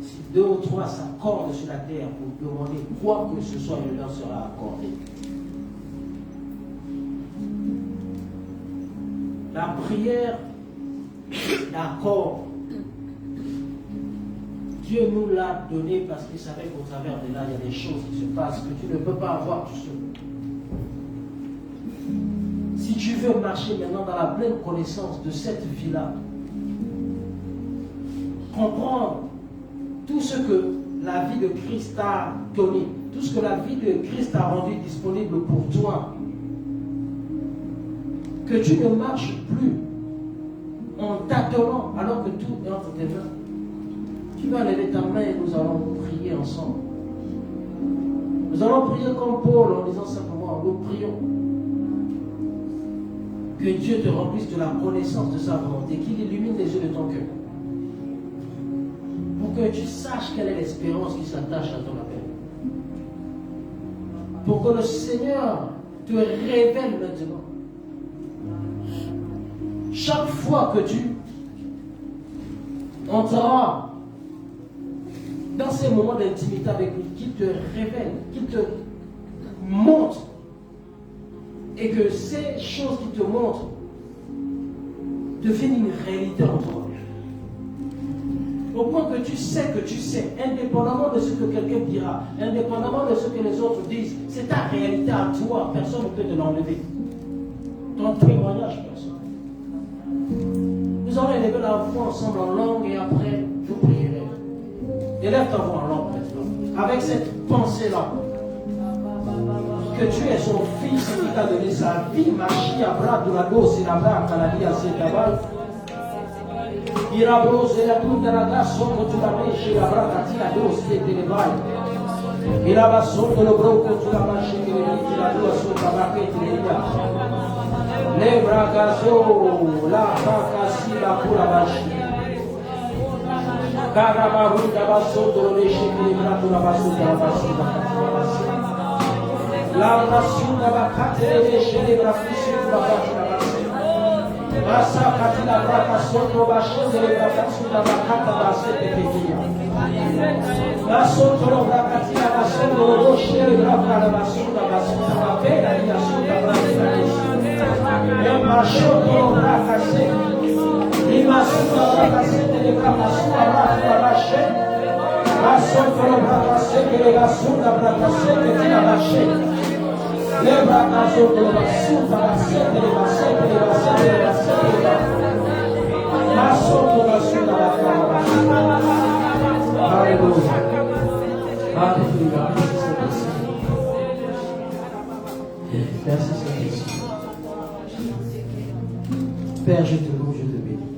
si 2 ou 3 s'accordent sur la terre pour demander quoi que ce soit, il leur sera accordé. La prière d'accord, Dieu nous l'a donné parce qu'il savait qu'au travers de là, il y a des choses qui se passent que tu ne peux pas avoir tout seul. Si tu veux marcher maintenant dans la pleine connaissance de cette vie-là, comprendre tout ce que la vie de Christ t'a donné, tout ce que la vie de Christ a rendu disponible pour toi, que tu ne marches plus en tâtonnant, alors que tout est entre tes mains. Tu vas lever ta main et nous allons prier ensemble. Nous allons prier comme Paul en disant simplement, nous prions que Dieu te remplisse de la connaissance de sa volonté, qu'il illumine les yeux de ton cœur. Pour que tu saches quelle est l'espérance qui s'attache à ton appel. Pour que le Seigneur te révèle maintenant. Chaque fois que tu entreras dans ces moments d'intimité avec lui, qu'il te révèle, qu'il te montre, et que ces choses qu'il te montre deviennent une réalité en toi. Au point que tu sais, indépendamment de ce que quelqu'un dira, indépendamment de ce que les autres disent, c'est ta réalité à toi, personne ne peut te l'enlever. Ton témoignage personnel. Nous allons élever la voix ensemble en langue et après, je prierai. Élève ta voix en langue maintenant, avec cette pensée-là. Que tu es son fils qui t'a donné sa vie, Machia, Bradurado, Sinabra, Kaladia, Setabal. Irabro, Zelatou, Daraga, Sono, Tulame, Shirabra, Katina, Dos, Tetelebal. Iraba, Sono, Lobro, Tulama, Shirabra, Tilado, Sotabra, Tetelia. Lebra, Gazo, La, Bakasi, La, Purabashi. Karamaru, Dabaso, Dole, Shirabra, Tulabasu, Dabasu, La Rasuna Bakate, Shelebra, Bakata, Rasa Katila Braka Soto Bashin, Bakatuna Bakata, Basetekia. La Soto Bakatila Basoto, Shelebra, Basuna, Basuna, Bela, Yasuta, Braka, Emma Shoto, Braka, Lima Suta, Braka, Selebra, Basuna, Braka, Bashin, La Soto Braka, Selebra, Basuna, Braka, Selebra, Bashin. Lembra a azul do Bassuta, a sede de Bassuta, a solto da Bassuta, da Bassuta. Aleluia. Aleluia. Merci Seigneur. Père, je te loue, je te bénis.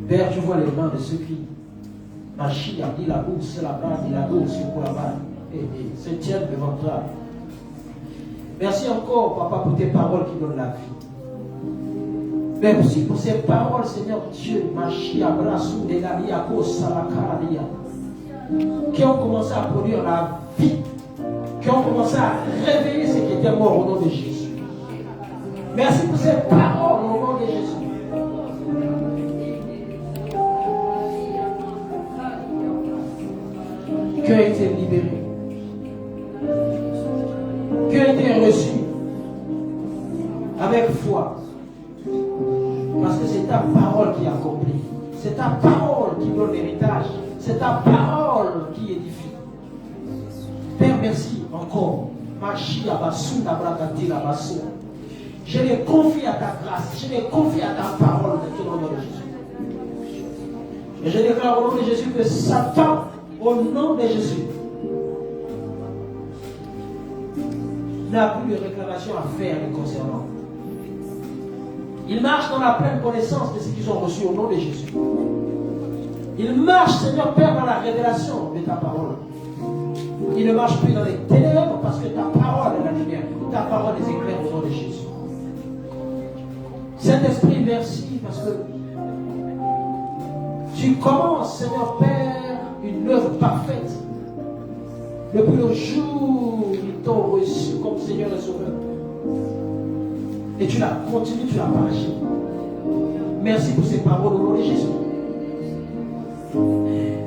Père, tu vois les mains de ceux qui Machia, dit la bourse, la barre, dit la bourse, pour la barre, et se tiennent devant toi. Merci encore, Papa, pour tes paroles qui donnent la vie. Merci pour ces paroles, Seigneur Dieu, Machia, Brassou, Degalia, Salakaradia, qui ont commencé à produire la vie, qui ont commencé à réveiller ce qui était mort au nom de Jésus. Merci pour ces paroles au nom de Jésus. Qui a été libéré, qui a été reçu avec foi. Parce que c'est ta parole qui accomplit. C'est ta parole qui donne l'héritage. C'est ta parole qui édifie. Père, merci encore. Je les confie à ta grâce. Je les confie à ta parole de nom de Jésus. Et je déclare au nom de Jésus que Satan, au nom de Jésus, n'a plus de réclamation à faire les concernant. Ils marchent dans la pleine connaissance de ce qu'ils ont reçu au nom de Jésus. Ils marchent, Seigneur Père, dans la révélation de ta parole. Ils ne marchent plus dans les ténèbres parce que ta parole est la lumière. Ta parole les éclaire au nom de Jésus. Saint-Esprit, merci parce que tu commences, Seigneur Père, une œuvre parfaite. Depuis le jour où ils t'ont reçu comme Seigneur et Sauveur. Et tu l'as continué, tu l'as marché. Merci pour ces paroles au nom de Jésus.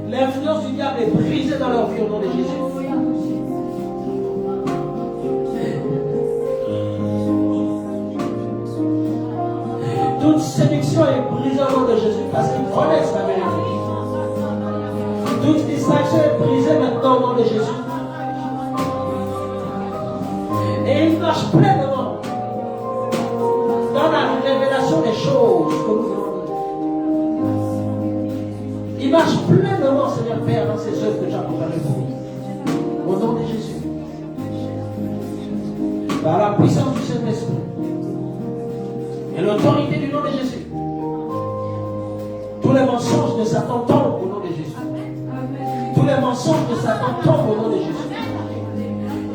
L'influence du diable est brisée dans leur vie au nom de Jésus. Toute séduction est brisée au nom de Jésus parce qu'ils connaissent la vérité. Toute distraction est brisée maintenant au nom de Jésus. Et ils marchent pleinement dans la révélation des choses que nous avons dit. Il marche pleinement, Seigneur Père, dans ces œuvres que tu as préparées pour nous. Au nom de Jésus. Par la puissance du Saint-Esprit et l'autorité du nom de Jésus. qu'on tombe au nom de Jésus.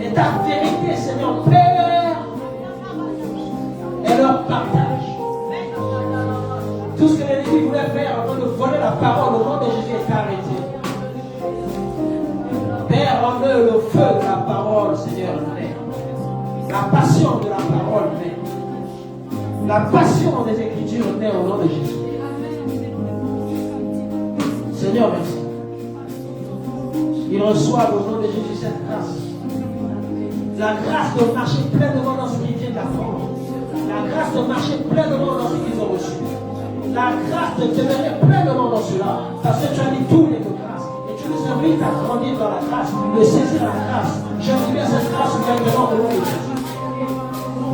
Et ta vérité, Seigneur, Père, et leur partage. Tout ce que l'ennemi voulait faire afin de voler la parole au nom de Jésus est arrêté. Père, en eux le feu de la parole, Seigneur, la passion de la parole naît. La passion des Écritures naît au nom de Jésus. Seigneur, merci. Ils reçoivent au nom de Jésus cette grâce. La grâce de marcher pleinement dans ce qui vient d'apprendre. La grâce de marcher pleinement dans ce qu'ils ont reçu. La grâce de demeurer pleinement dans cela. Parce que tu as dit tout n'est que grâce. Et tu nous invites à grandir dans la grâce, de saisir la grâce. Je libère cette grâce maintenant au nom de Jésus.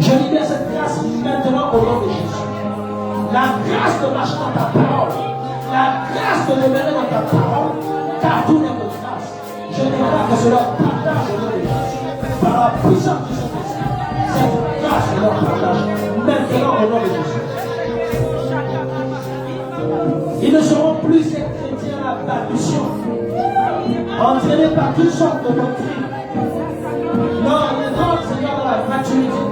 Je libère cette grâce maintenant au nom de Jésus. La grâce de marcher dans ta parole. La grâce de demeurer dans ta parole. Car tout n'est que grâce. Je déclare que cela partage au nom de Jésus. Par la puissance du Saint-Esprit. Cette grâce de leur partage maintenant au nom de Jésus. Ils ne seront plus ces chrétiens à balbutiant, entraînés par toutes sortes de doctrines. Non, ils rentrent, Seigneur, dans la maturité.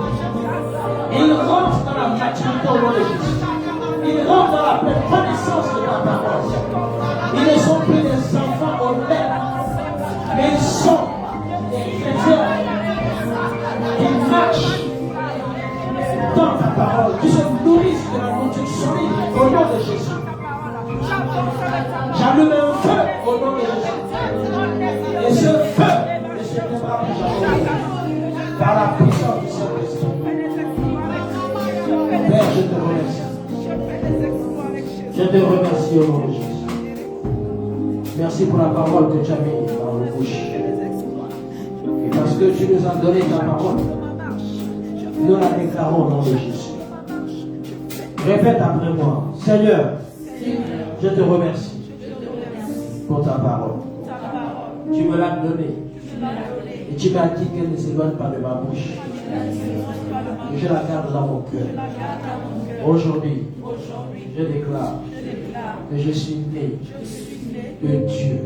Ils rentrent dans la maturité au nom de Jésus. Ils rentrent dans la pleine connaissance de ta parole. Ils ne sont plus des enfants au lait, mais ils sont des chrétiens qui marchent dans ta parole, qui se nourrissent de la nourriture solide au nom de Jésus. J'allume un feu au nom de Jésus. Et ce feu ne s'éteindra plus jamais par la puissance du Saint-Esprit. Père, je te remercie. Je te remercie au nom de Jésus. Merci pour la parole que tu as mise dans nos bouches. Et parce que tu nous as donné ta parole, nous la déclarons au nom de Jésus. Répète après moi. Seigneur, je te remercie pour ta parole. Tu me l'as donnée. Et tu m'as dit qu'elle ne s'éloigne pas de ma bouche. Et je la garde dans mon cœur. Aujourd'hui, je déclare que je suis né de Dieu.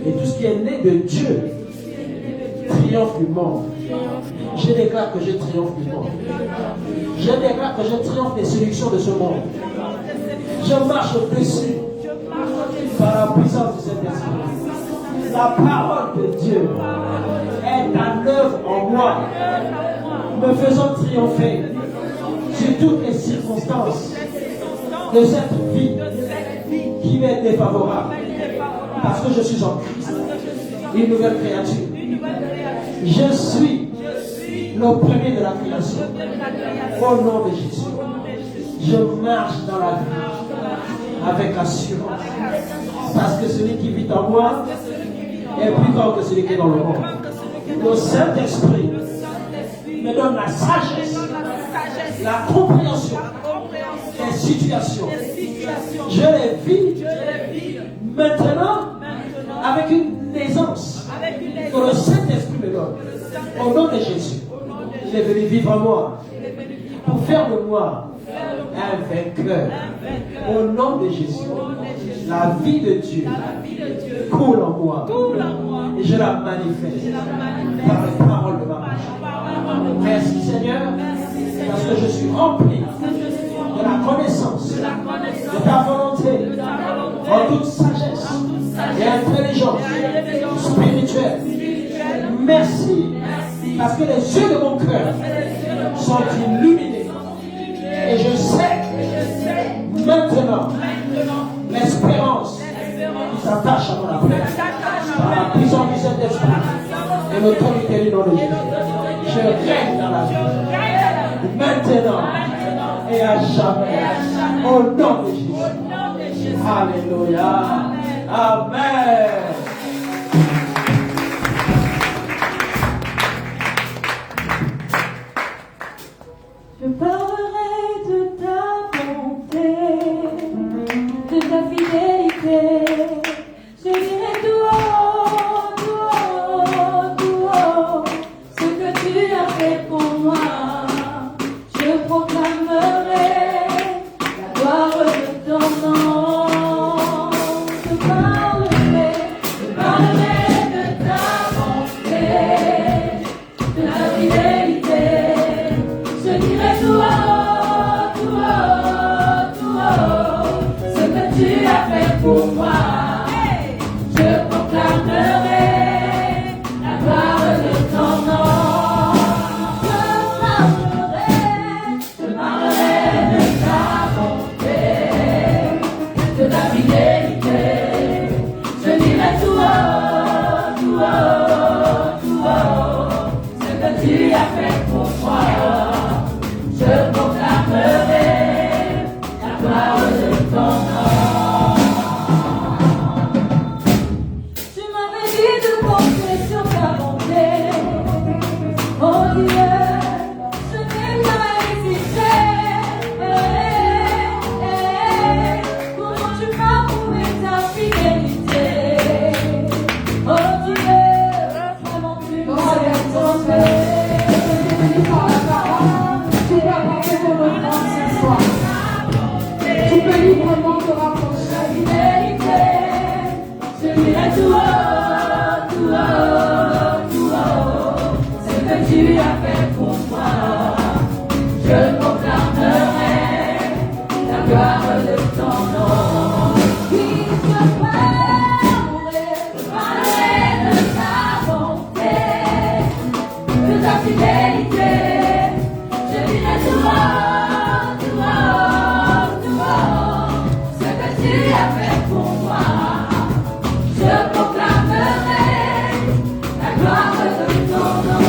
Et tout ce qui est né de Dieu triomphe du monde. Je déclare que je triomphe du monde. Je déclare que je triomphe des séductions de ce monde. Je marche au-dessus par la puissance du Saint-Esprit. La parole de Dieu est à l'œuvre en moi, me faisant triompher sur toutes les circonstances de cette vie qui m'est défavorable. Parce que je suis en Christ, une nouvelle créature. Je suis le premier de la création. Au nom de Jésus, je marche dans la vie avec assurance. Parce que celui qui vit en moi est plus grand que celui qui est dans le monde. Le Saint-Esprit me donne la sagesse, la compréhension des situations. Je les vis maintenant avec une aisance que le Saint-Esprit me donne. Au nom de Jésus, il est venu vivre en moi pour faire de moi un vainqueur. Au nom de Jésus, la vie de Dieu coule en moi et je la manifeste par les paroles de ma bouche. Merci Seigneur, parce que je suis rempli de la connaissance de ta volonté en toute sagesse et intelligence spirituelle. Merci, parce que les yeux de mon cœur sont illuminés et je sais maintenant l'espérance qui s'attache à mon appel par la puissance du Saint-Esprit et l'autorité du nom de Jésus. Je règne dans la vie maintenant et à jamais au nom de Jésus. Alléluia. Amen. Je parlerai de ta bonté, de ta fidélité. Je dirai tout haut, ce que tu as fait pour moi. Je proclamerai la gloire de ton nom. Je parlerai tu as fait pour moi, je proclamerai la gloire de ton nom. Tu m'avais dit de compter sur ta bonté, oh Dieu, je n'ai pas hésité. Comment tu m'as prouvé ta fidélité, oh Dieu, vraiment tu m'as exaucé. Tu peux apporter ton offrande ce soir. Tu peux librement te rapprocher. Je dirai tout haut, tout haut, tout haut, ce que tu as fait pour moi. Je proclamerai la gloire de ton nom. Oui, je parlerai de ta bonté, de ta fidélité. Je dirai tout haut, tout haut, tout haut, ce que tu as fait pour moi. Je proclamerai la gloire de ton nom.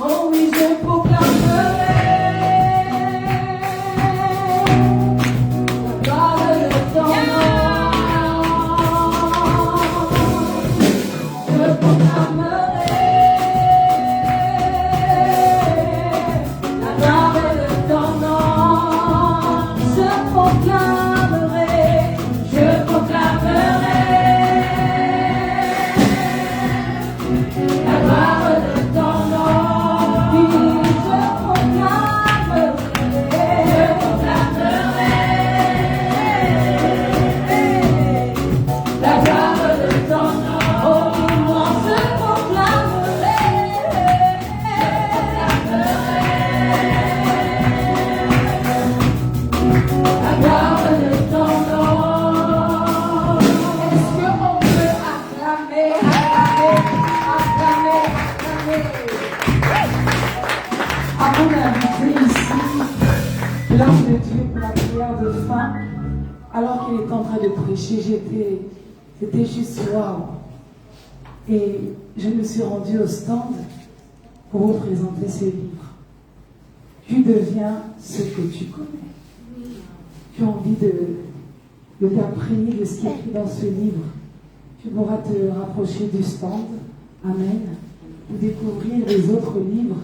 Oh oui, je proclamerai la gloire de ton nom. Je proclamerai la gloire de ton nom. Je proclamerai. Je proclamerai la gloire de ton nom. Oui, je proclamerai la gloire de ton nom. Oh, moi je proclamerai la gloire de ton nom. Est-ce qu'on peut acclamer, acclamer, acclamer, acclamer? Avant d'inviter ici l'homme de Dieu pour la prière de fin, alors qu'il est en train de prêcher, c'était juste waouh. Et je me suis rendue au stand pour vous présenter ce livre. Tu deviens ce que tu connais. Tu as envie de t'imprégner de ce qui est écrit dans ce livre. Tu pourras te rapprocher du stand, amen, pour découvrir les autres livres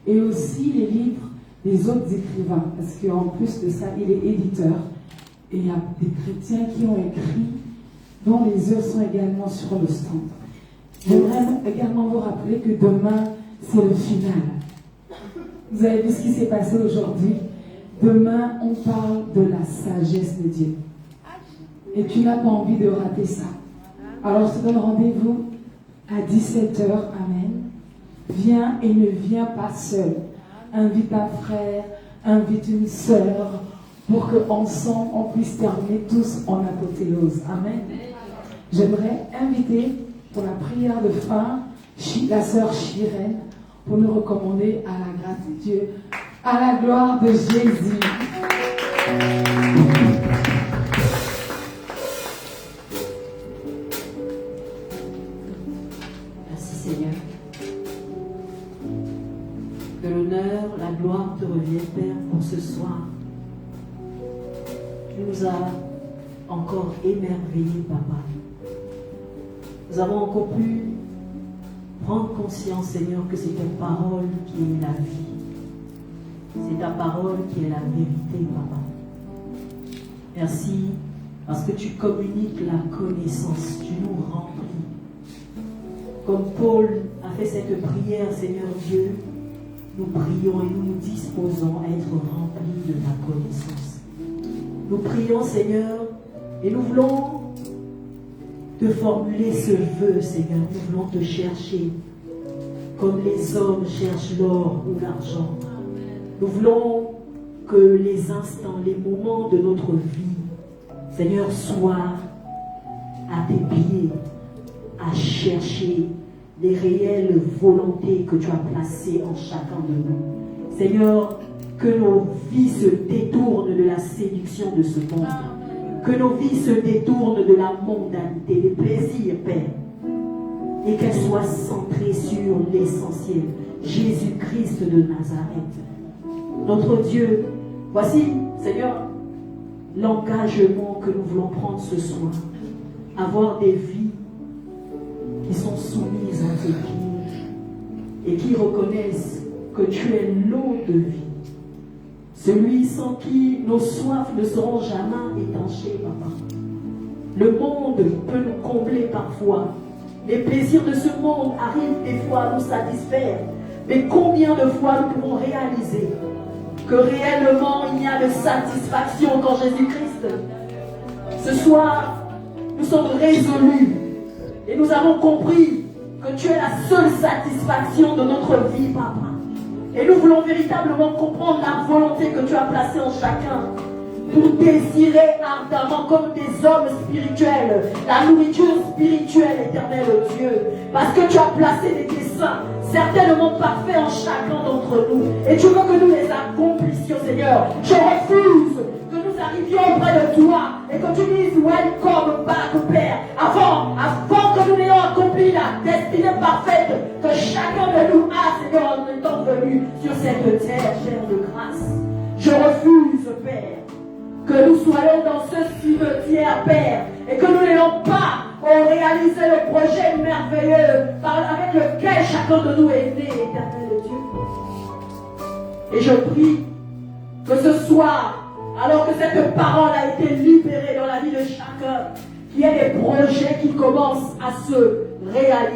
et aussi les livres des autres écrivains, parce qu'en plus de ça, il est éditeur et il y a des chrétiens qui ont écrit, dont les œuvres sont également sur le stand. J'aimerais également vous rappeler que demain, c'est le final. Vous avez vu ce qui s'est passé aujourd'hui? Demain, on parle de la sagesse de Dieu. Et tu n'as pas envie de rater ça. Alors, je te donne rendez-vous à 17h. Amen. Viens et ne viens pas seul. Invite un frère, invite une sœur, pour qu'ensemble, on puisse terminer tous en apothéose. Amen. J'aimerais inviter pour la prière de fin la sœur Chirène pour nous recommander à la grâce de Dieu, à la gloire de Jésus. Merci Seigneur. Que l'honneur, la gloire te reviennent, Père, pour ce soir. Tu nous as encore émerveillés, Papa. Nous avons encore pu prendre conscience, Seigneur, que c'est ta parole qui est la vie. C'est ta parole qui est la vérité, Papa. Merci parce que tu communiques la connaissance, tu nous remplis. Comme Paul a fait cette prière, Seigneur Dieu, nous prions et nous nous disposons à être remplis de ta connaissance. Nous prions, Seigneur, et nous voulons te formuler ce vœu, Seigneur. Nous voulons te chercher comme les hommes cherchent l'or ou l'argent. Nous voulons que les instants, les moments de notre vie, Seigneur, soient à tes pieds, à chercher les réelles volontés que tu as placées en chacun de nous. Seigneur, que nos vies se détournent de la séduction de ce monde. Que nos vies se détournent de la mondanité, des plaisirs, Père. et qu'elle soit centrée sur l'essentiel, Jésus-Christ de Nazareth. Notre Dieu, voici, Seigneur, l'engagement que nous voulons prendre ce soir. Avoir des vies qui sont soumises à tes pieds et qui reconnaissent que tu es l'eau de vie. Celui sans qui nos soifs ne seront jamais étanchées, papa. Le monde peut nous combler parfois. Les plaisirs de ce monde arrivent des fois à nous satisfaire. Mais combien de fois nous pouvons réaliser que réellement il y a de satisfaction dans Jésus-Christ? Ce soir, nous sommes résolus et nous avons compris que tu es la seule satisfaction de notre vie, papa. Et nous voulons véritablement comprendre la volonté que tu as placée en chacun pour désirer ardemment comme des hommes spirituels la nourriture spirituelle, éternel Dieu. Parce que tu as placé des desseins certainement parfaits en chacun d'entre nous. Et tu veux que nous les accomplissions, Seigneur. Je refuse que nous arrivions auprès de toi et que tu dises welcome back, Père. Avant que nous n'ayons accompli la destinée parfaite que chacun de nous a, Seigneur, en étant venu sur cette terre, chère de grâce. Je refuse, Père, que nous soyons dans ce cimetière, Père, et que nous n'ayons pas réalisé le projet merveilleux avec lequel chacun de nous est né, éternel Dieu. Et je prie que ce soir, alors que cette parole a été libérée dans la vie de chacun, qu'il y ait des projets qui commencent à se réaliser.